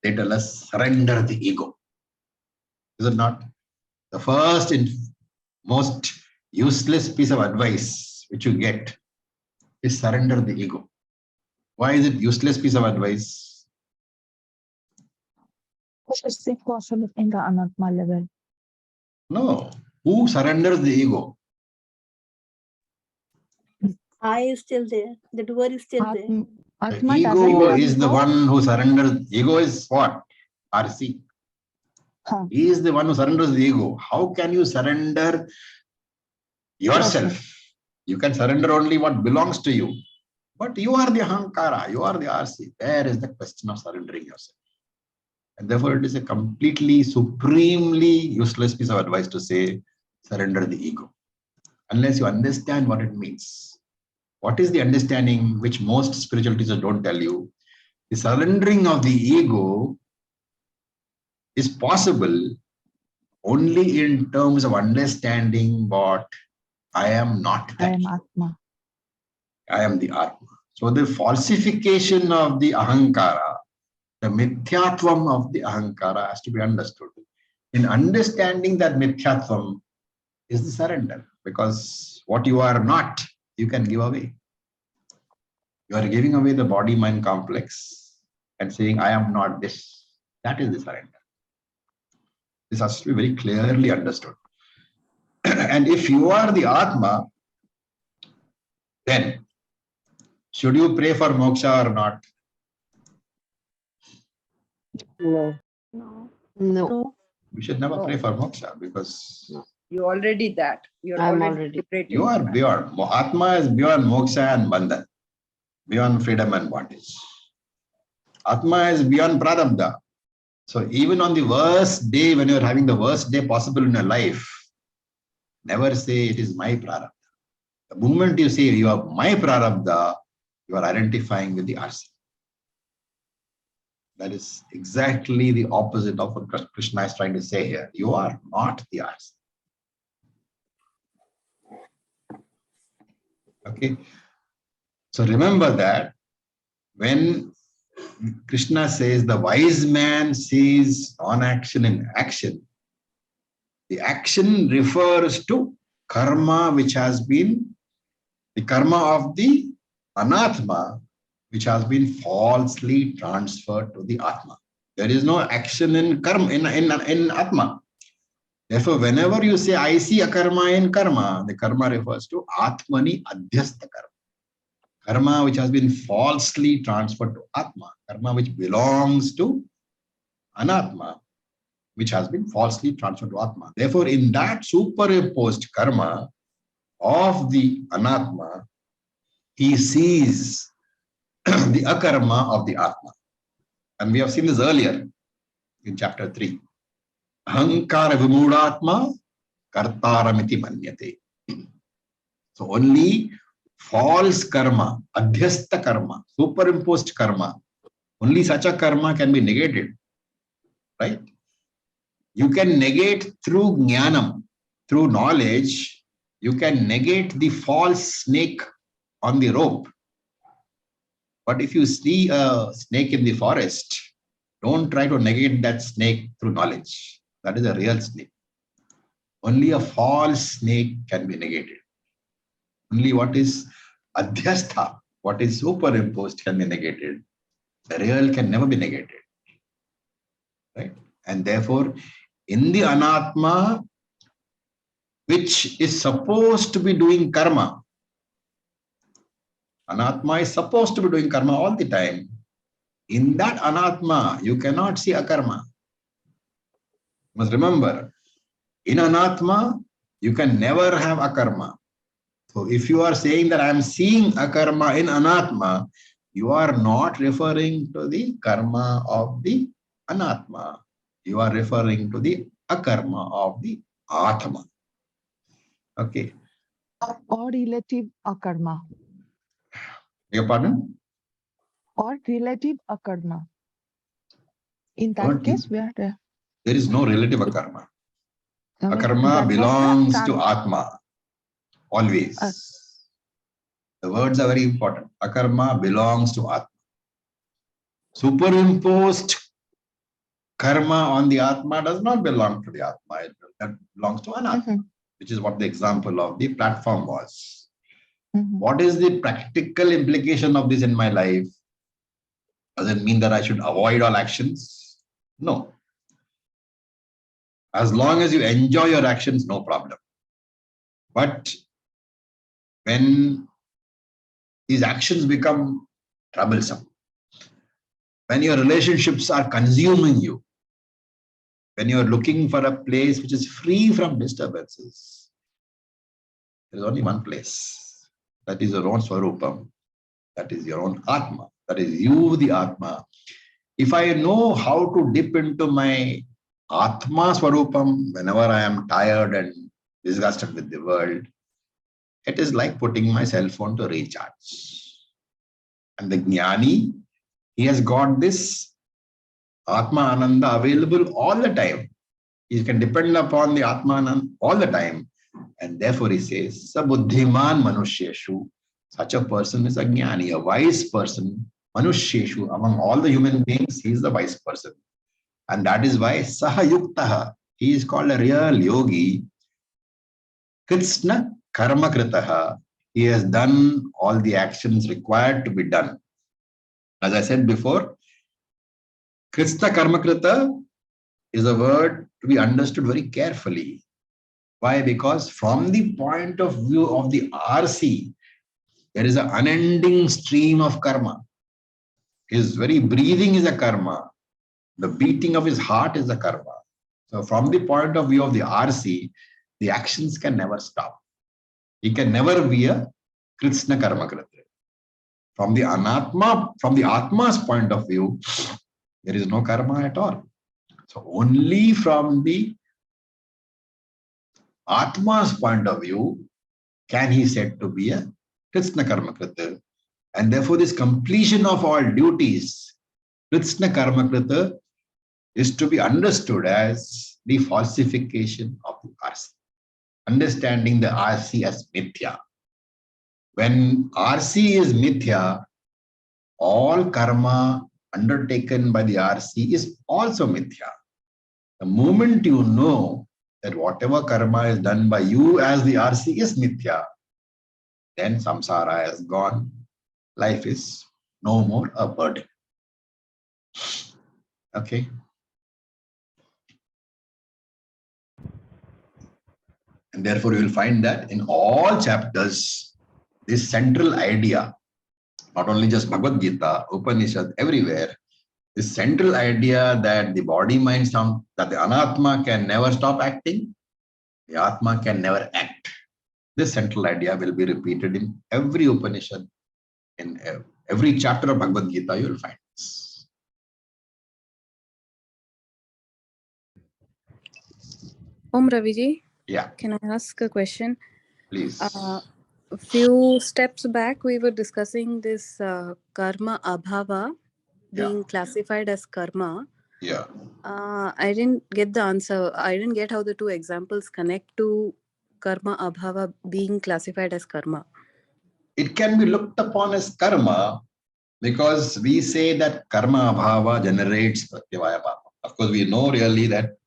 they tell us surrender the ego. Is it not? The first and most useless piece of advice which you get is surrender the ego. Why is it useless piece of advice? It's impossible in the Anatma level. No. Who surrenders the ego? I is still there. The doer is still there. The Atma ego doesn't is the one who surrenders. Ego is what? RC. Huh. He is the one who surrenders the ego. How can you surrender yourself? You can surrender only what belongs to you. But you are the ahankara, you are the RC. There is the question of surrendering yourself. And therefore, it is a completely, supremely useless piece of advice to say, surrender the ego. Unless you understand what it means. What is the understanding which most spiritual teachers don't tell you? The surrendering of the ego is possible only in terms of understanding what I am not that. I am Atma. I am the Atma. So the falsification of the ahankara, the mithyatvam of the ahankara has to be understood. In understanding that mithyatvam is the surrender, because what you are not, you can give away. You are giving away the body-mind complex and saying, I am not this. That is the surrender. This has to be very clearly understood. And if you are the Atma, then should you pray for moksha or not? No. No. No. We should never No. pray for moksha because You already that. You're I'm already already. liberated. you are beyond. Atma is beyond moksha and bandhan, beyond freedom and bondage. Atma is beyond prarabdha. So even on the worst day, when you're having the worst day possible in your life, never say it is my prarabdha. The moment you say you are my prarabdha, you are identifying with the RC. That is exactly the opposite of what Krishna is trying to say here. You are not the RC. Okay. So remember that when Krishna says the wise man sees non-action in action, the action refers to karma which has been the karma of the anatma which has been falsely transferred to the atma. There is no action in karma in atma. Therefore, whenever you say I see a karma in karma, the karma refers to atmani adhyastha karma. Karma which has been falsely transferred to atma, karma which belongs to Anatma, which has been falsely transferred to Atma. Therefore, in that superimposed karma of the Anatma, he sees the akarma of the Atma. And we have seen this earlier in chapter 3. Ahankara vimudatma kartaramiti manyate. So only false karma, adhyasta karma, superimposed karma, only such a karma can be negated. Right? You can negate through jnanam, through knowledge, you can negate the false snake on the rope. But if you see a snake in the forest, don't try to negate that snake through knowledge. That is a real snake. Only a false snake can be negated. Only what is adhyastha, what is superimposed, can be negated. The real can never be negated. Right? And therefore, in the anatma, which is supposed to be doing karma, anatma is supposed to be doing karma all the time. In that anatma, you cannot see akarma. You must remember, in anatma, you can never have akarma. So if you are saying that I am seeing akarma in anatma, you are not referring to the karma of the anatma. You are referring to the akarma of the atma. Okay. Or relative akarma. Your pardon? Or relative akarma. In that What? case, we are there. There is no relative akarma. That Akarma was belongs the to Atma. Always. The words are very important. Akarma belongs to Atma. Superimposed karma on the Atma does not belong to the Atma. That belongs to Anatma, which is what the example of the platform was. What is the practical implication of this in my life? Does it mean that I should avoid all actions? No. As long as you enjoy your actions, no problem. But when these actions become troublesome, when your relationships are consuming you, when you are looking for a place which is free from disturbances, there is only one place. That is your own Swarupam. That is your own Atma. That is you, the Atma. If I know how to dip into my Atma Swarupam whenever I am tired and disgusted with the world, it is like putting my cell phone to recharge. And the Jnani, he has got this Atma Ananda available all the time. He can depend upon the Atma Ananda all the time. And therefore he says, Sabuddhiman Manushyeshu. Such a person is a Jnani, a wise person. Manushyeshu, among all the human beings, he is the wise person. And that is why Sahayuktaha, he is called a real yogi. Krishna Karma Kritaha, he has done all the actions required to be done. As I said before, Krishna Karma Krita is a word to be understood very carefully. Why? Because from the point of view of the RC, there is an unending stream of karma. His very breathing is a karma. The beating of his heart is a karma. So from the point of view of the RC, the actions can never stop. He can never be a Krishna Karma Krita. From the Anatma, from the Atma's point of view, there is no karma at all. So only from the Atma's point of view can he said to be a Krishna Karma Krita. And therefore this completion of all duties, Krishna Karma Krita, is to be understood as the falsification of the RC. Understanding the RC as mithya. When RC is mithya, all karma undertaken by the RC is also mithya. The moment you know that whatever karma is done by you as the RC is mithya, then samsara has gone. Life is no more a burden. Okay. And therefore, you will find that in all chapters, this central idea, not only just Bhagavad Gita, Upanishad, everywhere, the central idea that the body mind that the anatma can never stop acting, the atma can never act. This central idea will be repeated in every Upanishad, in every chapter of Bhagavad Gita. You will find this. Raviji, Yeah, can I ask a question? please. A few steps back, we were discussing this karma abhava being classified as karma. Yeah. I didn't get the answer. I didn't get how the two examples connect to karma abhava being classified as karma. It can be looked upon as karma because we say that karma abhava generates pratyavaya papa. Of course, we know really that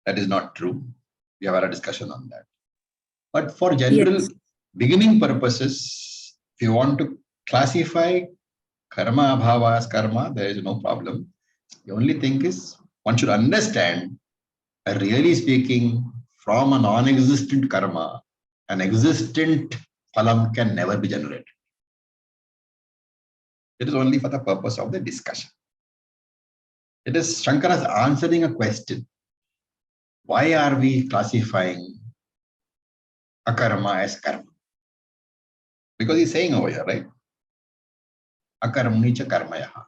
that is not true. We have had a discussion on that. But for general beginning purposes, if you want to classify karma abhava as karma, there is no problem. The only thing is one should understand, really speaking, from a non-existent karma, an existent phalam can never be generated. It is only for the purpose of the discussion. It is Shankara's answering a question. Why are we classifying akarma as karma? Because he's saying over here, right? Akarmani cha karmayaha.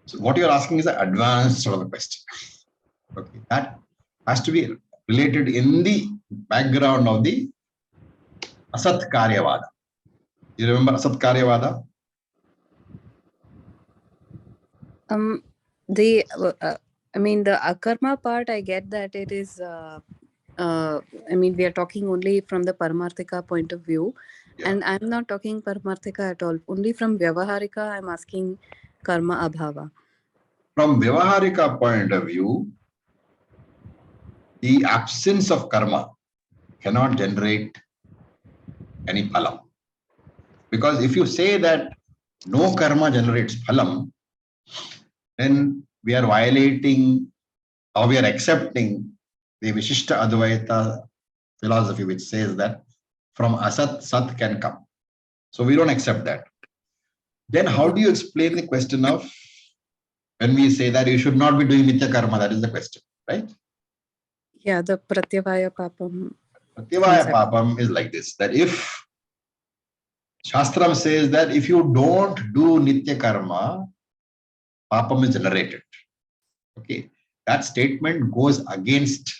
So what you're asking is an advanced sort of a question. Okay, that has to be related in the background of the Asat Karyavada. You remember Asat Karyavada? The akarma part, I get that it is. We are talking only from the Paramarthika point of view, and I'm not talking Paramarthika at all. Only from Vyavaharika, I'm asking karma abhava. From Vyavaharika point of view, the absence of karma cannot generate any phalam. Because if you say that no karma generates phalam, then we are violating or we are accepting the Vishishta Advaita philosophy, which says that from Asat, Sat can come. So we don't accept that. Then how do you explain the question of when we say that you should not be doing Nitya Karma? That is the question, right? Yeah, the Pratyavaya Papam. Pratyavaya Papam is like this, that if Shastram says that if you don't do Nitya Karma, Papam is generated. Okay, that statement goes against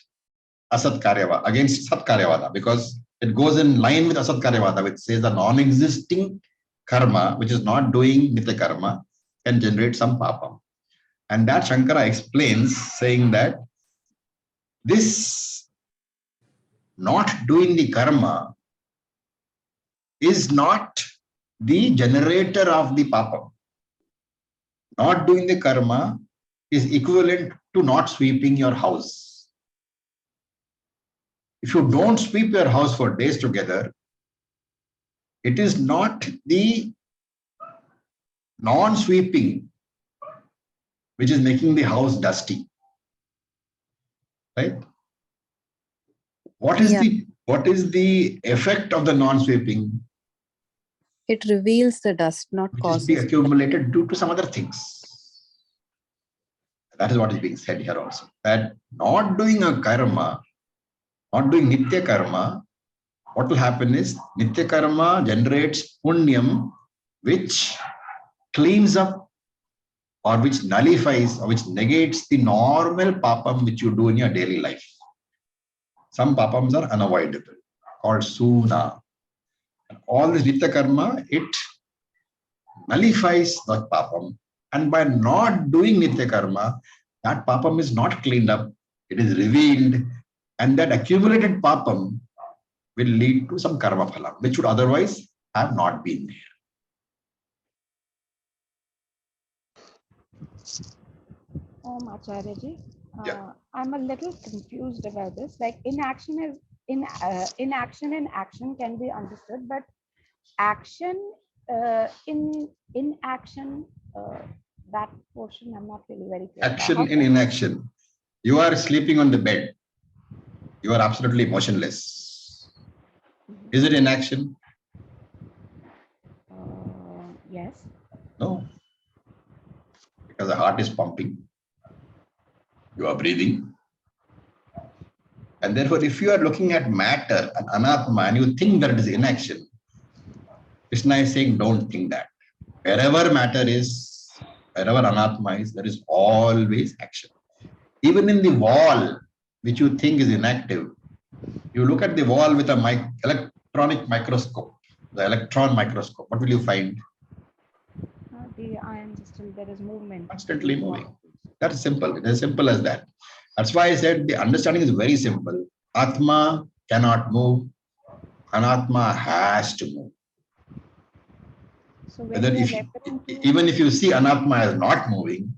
Asat Karyavada, against Sat Karyavada, because it goes in line with Asat Karyavada, which says the non-existing karma, which is not doing Nitya Karma, can generate some Papam. And that Shankara explains, saying that this not doing the karma is not the generator of the Papam. Not doing the karma is equivalent to not sweeping your house. If you don't sweep your house for days together, it is not the non-sweeping which is making the house dusty. Right? What is the effect of the non-sweeping? It reveals the dust, not causes. Which is accumulated due to some other things. That is what is being said here also. That not doing a karma, not doing Nitya Karma, what will happen is Nitya Karma generates punyam, which cleans up or which nullifies or which negates the normal papam which you do in your daily life. Some papams are unavoidable, called suna. All this Nitya Karma, it nullifies the papam. And by not doing Nitya Karma, that papam is not cleaned up, it is revealed, and that accumulated papam will lead to some karma phalam, which would otherwise have not been there. Acharya ji, I'm a little confused about this. Like inaction is inaction and action can be understood, but action in inaction, that portion I'm not really very clear. Action in inaction. You are sleeping on the bed. You are absolutely motionless. Is it inaction? Yes. No. Because the heart is pumping. You are breathing. And therefore, if you are looking at matter and anatma and you think that it is inaction, Krishna is saying, don't think that. Wherever matter is, wherever anatma is, there is always action. Even in the wall, which you think is inactive, you look at the wall with a electronic microscope, the electron microscope, what will you find? The ions still, there is movement. Constantly moving. That's simple. It is as simple as that. That's why I said the understanding is very simple. Atma cannot move. Anatma has to move. So Whether even if you see anatma as not moving,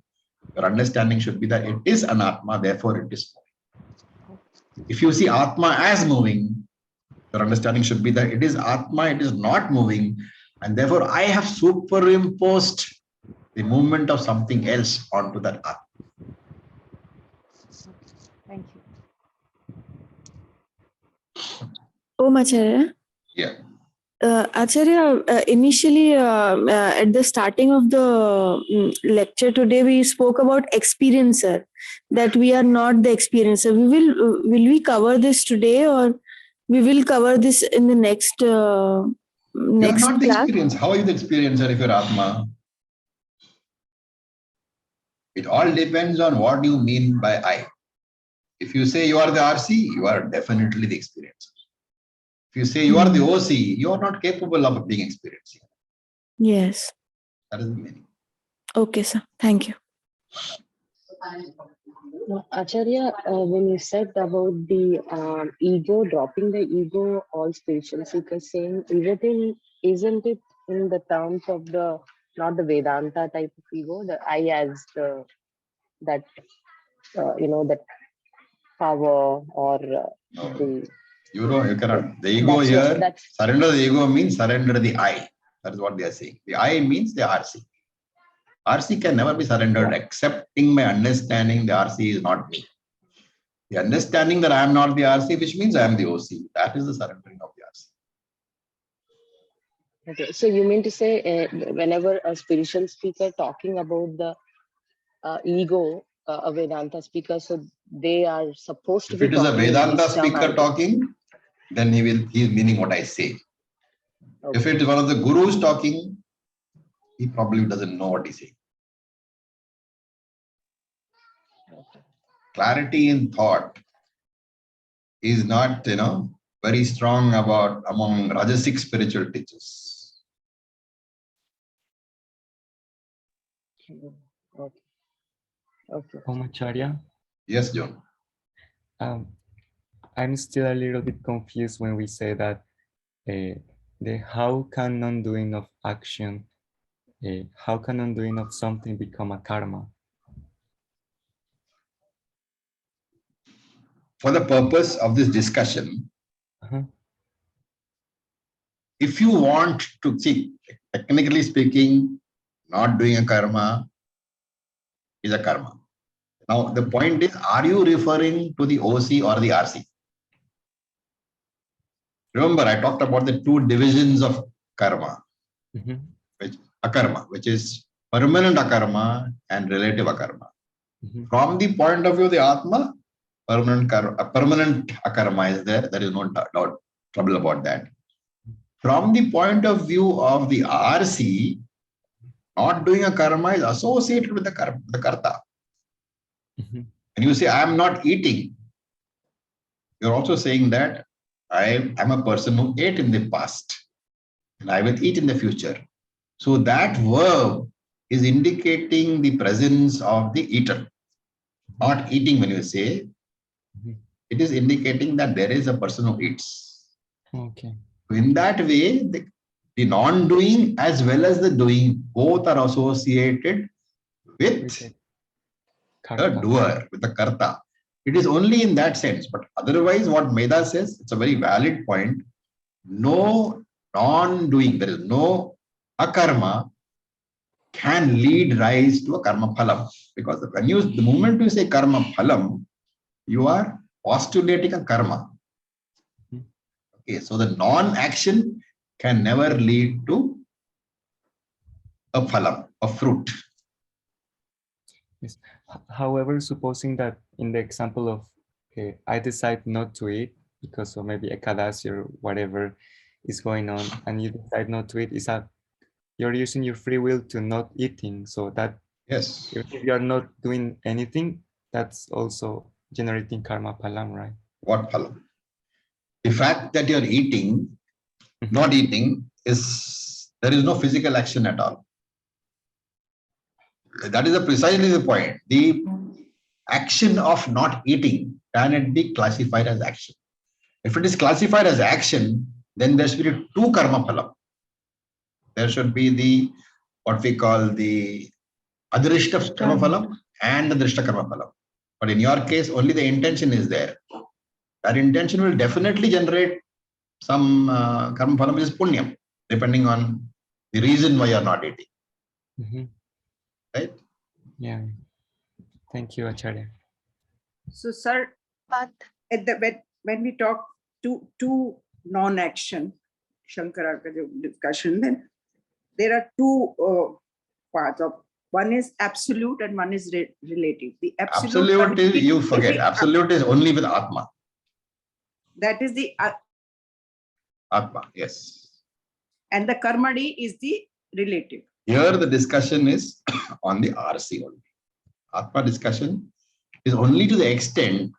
your understanding should be that it is anatma, therefore it is moving. If you see atma as moving, your understanding should be that it is atma, it is not moving, and therefore I have superimposed the movement of something else onto that atma. Thank you. Oh, Acharya. Yeah. Acharya, initially at the starting of the lecture today, we spoke about experiencer, that we are not the experiencer. Will we cover this today, or we will cover this in the next You are not the class? experience. How are you the experiencer if you're atma? It all depends on what you mean by I. If you say you are the RC, you are definitely the experiencer. If you say you are the OC, you are not capable of being experiencing. Yes. That is the meaning. Okay, sir. Thank you. Acharya, when you said about the ego, dropping the ego, all spiritual seekers saying, isn't it in the terms of the, not the Vedanta type of ego, the I as the, that, that power or the... You cannot. The ego here, surrender the ego means surrender the I. That is what they are saying. The I means the RC. RC can never be surrendered. Accepting my understanding the RC is not me. The understanding that I am not the RC, which means I am the OC. That is the surrendering of the RC. Okay, so you mean to say whenever a spiritual speaker talking about the ego, a Vedanta speaker, so they are supposed to If be it is a talking Vedanta wisdom speaker and... talking, then he is meaning what I say. Okay. If it is one of the gurus talking, he probably doesn't know what he's saying. Okay. Clarity in thought is not, very strong among Rajasic spiritual teachers. Okay. Okay. Acharya, Yes, John. I'm still a little bit confused when we say that the how can undoing of action, how can undoing of something become a karma? For the purpose of this discussion, if you want to see, technically speaking, not doing a karma is a karma. Now, the point is, are you referring to the OC or the RC? Remember, I talked about the two divisions of karma, which akarma, which is permanent akarma and relative akarma. From the point of view of the Atma, permanent akarma is there. There is no doubt, trouble about that. From the point of view of the RC, not doing a karma is associated with the karta. When you say, I am not eating, you're also saying that I am a person who ate in the past and I will eat in the future. So that verb is indicating the presence of the eater. Not eating when you say, it is indicating that there is a person who eats. Okay. In that way, the non-doing as well as the doing, both are associated with the doer, with the karta. It is only in that sense, but otherwise what Meda says, it's a very valid point. No non-doing, there is no akarma can lead rise to a karma phalam. Because the moment you say karma phalam, you are postulating a karma. Okay, so the non-action can never lead to a phalam, a fruit. Yes. However, supposing that in the example of I decide not to eat because of maybe ekadasi or whatever is going on, and you decide not to eat, is that you're using your free will to not eating. So that Yes. if you are not doing anything, that's also generating karma phalam, right? What phalam? The fact that you're eating, not eating, there is no physical action at all. That is precisely the point. The action of not eating, can it be classified as action? If it is classified as action, then there should be two karma phalam. There should be the what we call the adrishta karma phalam and the drishta karma phalam. But in your case, only the intention is there. That intention will definitely generate some karma phalam, which is punyam, depending on the reason why you are not eating. Right? Yeah. Thank you, Acharya. So, sir, But when we talk to non-action, Shankara ka jo discussion, then there are two parts of. One is absolute and one is relative. The Absolute is, you forget. Absolute is only with Atma. That is the Atma, yes. and the karmadi is the relative. Here the discussion is on the RC only. Atma discussion is only to the extent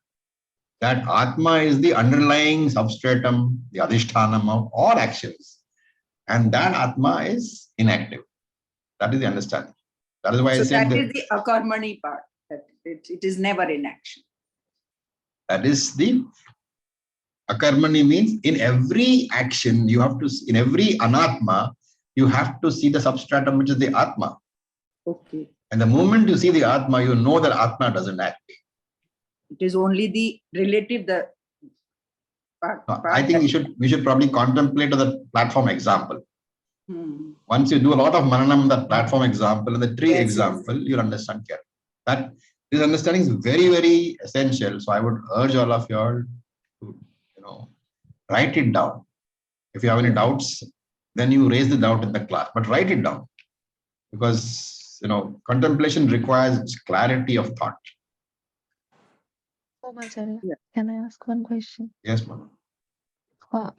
that Atma is the underlying substratum, the adhishthanam of all actions. And that Atma is inactive. That is the understanding. That is why I said that is the akarmani part. That it is never in action. That is the akarmani means in every action you have to, in every anatma, you have to see the substratum which is the Atma. Okay. And the moment you see the Atma, you know that Atma doesn't act. It is only the relative, the part. I think we should probably contemplate the platform example. Once you do a lot of mananam, the platform example and the tree example, you'll understand carefully. That this understanding is very, very essential. So I would urge all of you all to, write it down. If you have any doubts, then you raise the doubt in the class, but write it down, because contemplation requires clarity of thought. Can I ask one question? Yes, ma'am.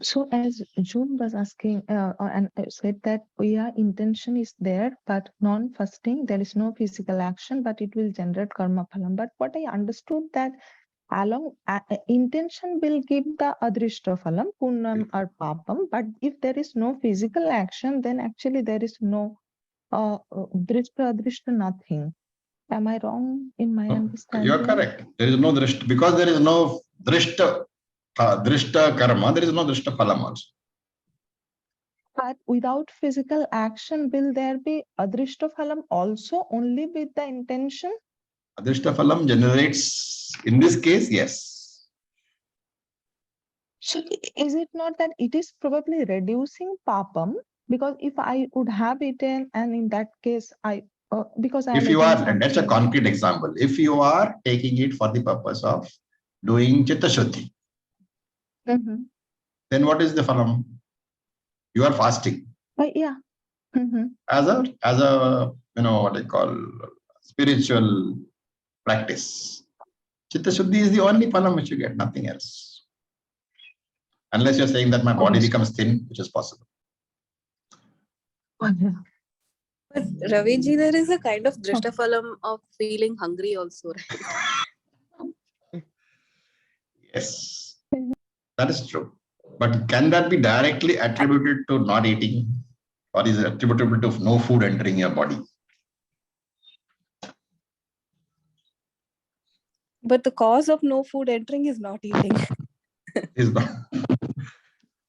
So as June was asking and said that intention is there, but non-fasting, there is no physical action, but it will generate karma phalam. But what I understood that along intention will give the adrishta phalam, punnam or papam. But if there is no physical action, then actually there is no drishta, adrishta, nothing. Am I wrong in my understanding? You're correct. There is no drishta, because there is no drishta karma, there is no drishta phalam also. But without physical action, will there be adrishta phalam also only with the intention? Adrishta phalam generates, in this case, yes. So is it not that it is probably reducing papam? Because if I would have eaten, and in that case, because I If you are, and that's a concrete example, if you are taking it for the purpose of doing chitta shuddhi, then what is the phalam? You are fasting. Yeah. As a what I call spiritual practice. Chitta shuddhi is the only phalam which you get, nothing else. Unless you're saying that my body becomes thin, which is possible. But Ravi ji, there is a kind of drishtafalam of feeling hungry also, right? Yes, that is true. But can that be directly attributed to not eating, or is it attributable to no food entering your body? But the cause of no food entering is not eating. Is not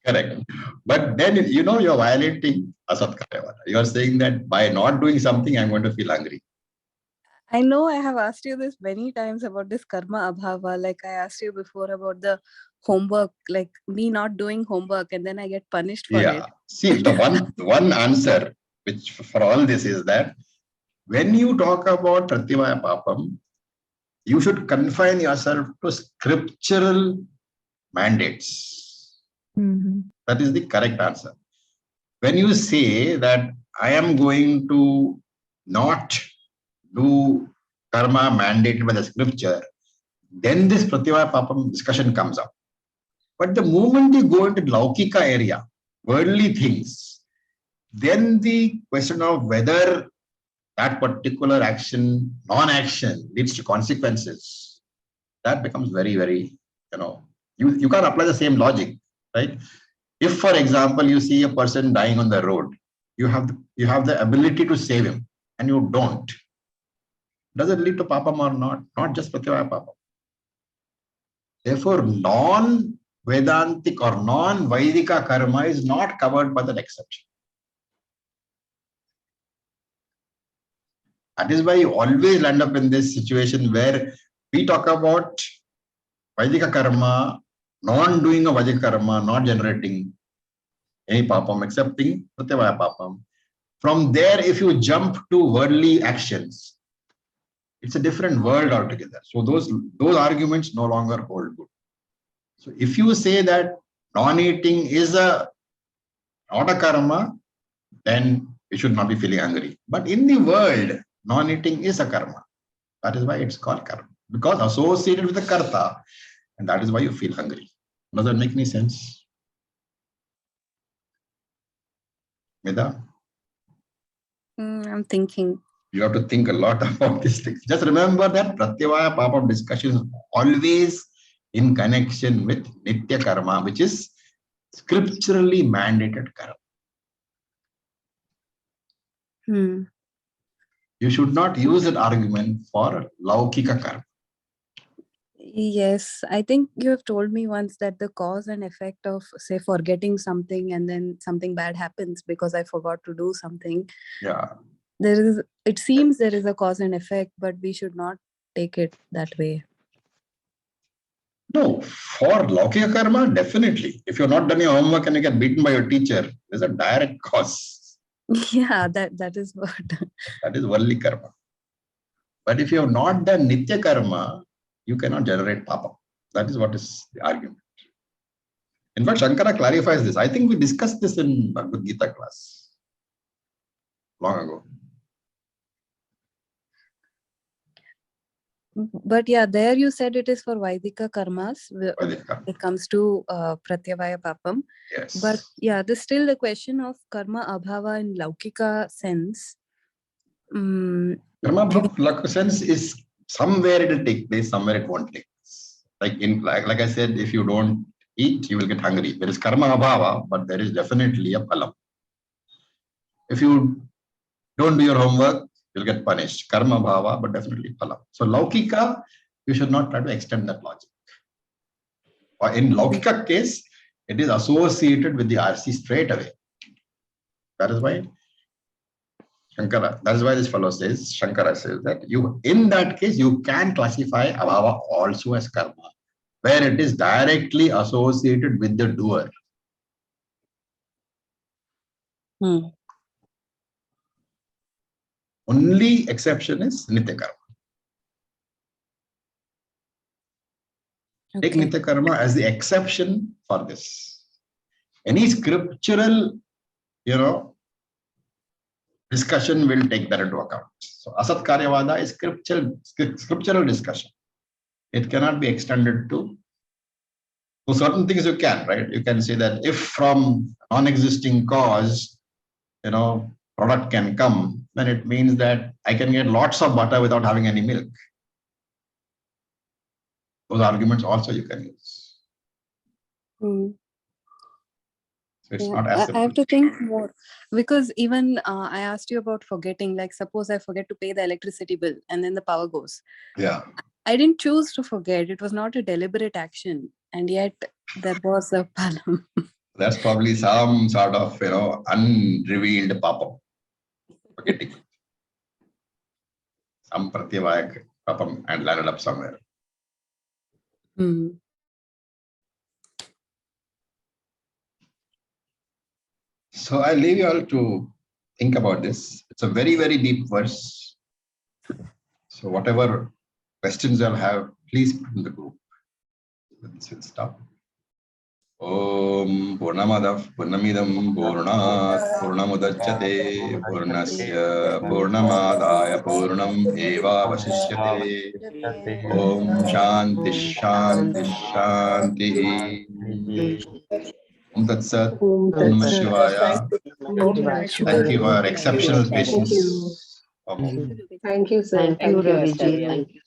correct. But then you're violating asatkarya. You are saying that by not doing something, I'm going to feel hungry. I know I have asked you this many times about this karma abhava. Like I asked you before about the homework, like me not doing homework and then I get punished for it. See, the one answer which for all this is that when you talk about prativaya papam, you should confine yourself to scriptural mandates. That is the correct answer. When you say that I am going to not do karma mandated by the scripture, then this pratyavaya papam discussion comes up. But the moment you go into laukika area, worldly things, then the question of whether that particular action, non-action leads to consequences, that becomes very, very, you can't apply the same logic, right? If, for example, you see a person dying on the road, you have the ability to save him, and you don't. Does it lead to papam or not? Not just pratyavaya papam. Therefore, non-Vedantic or non-Vaidika karma is not covered by that exception. That is why you always land up in this situation where we talk about Vaidika karma, non-doing of Vaidika karma, not generating any papam, accepting pratyavaya papam. From there, if you jump to worldly actions, it's a different world altogether. So those arguments no longer hold good. So if you say that non-eating is not a karma, then you should not be feeling hungry. But in the world, non-eating is a karma. That is why it's called karma. Because associated with the karta, and that is why you feel hungry. Does that make any sense? Meda? I'm thinking. You have to think a lot about these things. Just remember that pratyavaya papam discussion is always in connection with nitya karma, which is scripturally mandated karma. You should not use that argument for laukika karma. Yes, I think you have told me once that the cause and effect of, say, forgetting something and then something bad happens because I forgot to do something. Yeah. It seems there is a cause and effect, but we should not take it that way. No, for laukika karma, definitely. If you're not done your homework and you get beaten by your teacher, there's a direct cause. Yeah, that is what. That is worldly karma. But if you have not done nitya karma, you cannot generate papa. That is what is the argument. In fact, Shankara clarifies this. I think we discussed this in Bhagavad Geeta class long ago. But yeah, there you said it is for Vaidika karmas. It comes to Pratyavaya Papam. Yes. But yeah, there's still the question of karma abhava in Laukika sense. Karma abhava sense is somewhere it will take place, somewhere it won't take place. Like I said, if you don't eat, you will get hungry. There is karma abhava, but there is definitely a phalam. If you don't do your homework, you'll get punished. Karma bhava, but definitely phalam. So laukika, you should not try to extend that logic. Or in laukika case, it is associated with the RC straight away. That is why Shankara, that is why this fellow says, Shankara says that in that case, you can classify abhava also as karma, where it is directly associated with the doer. Only exception is nitya karma. Take nitya karma as the exception for this. Any scriptural, discussion will take that into account. So asat karyavada is scriptural discussion. It cannot be extended to certain things. You can, right? You can say that if from non-existing cause, product can come, then it means that I can get lots of butter without having any milk. Those arguments also you can use. So it's not as simple. I have to think more, because even I asked you about forgetting, like suppose I forget to pay the electricity bill and then the power goes. Yeah. I didn't choose to forget. It was not a deliberate action. And yet there was a phalam. That's probably some sort of, unrevealed papam. Forgetting. Some pratyavaya papam and landed up somewhere. So I leave you all to think about this. It's a very, very deep verse. So whatever questions you'll have, please put in the group. This will stop. Om Purnamadah Purnamidam Purnat Purnamudachyate Purnasya Purnamadaya Purnam Eva Vasishyate. Om Shanti Shanti Shanti. Om Tat Sat. Om Namah Shivaya. Thank you for your exceptional patience. Okay. Thank you, sir. Thank you, Thank you, Raviji. Acharya. Thank you.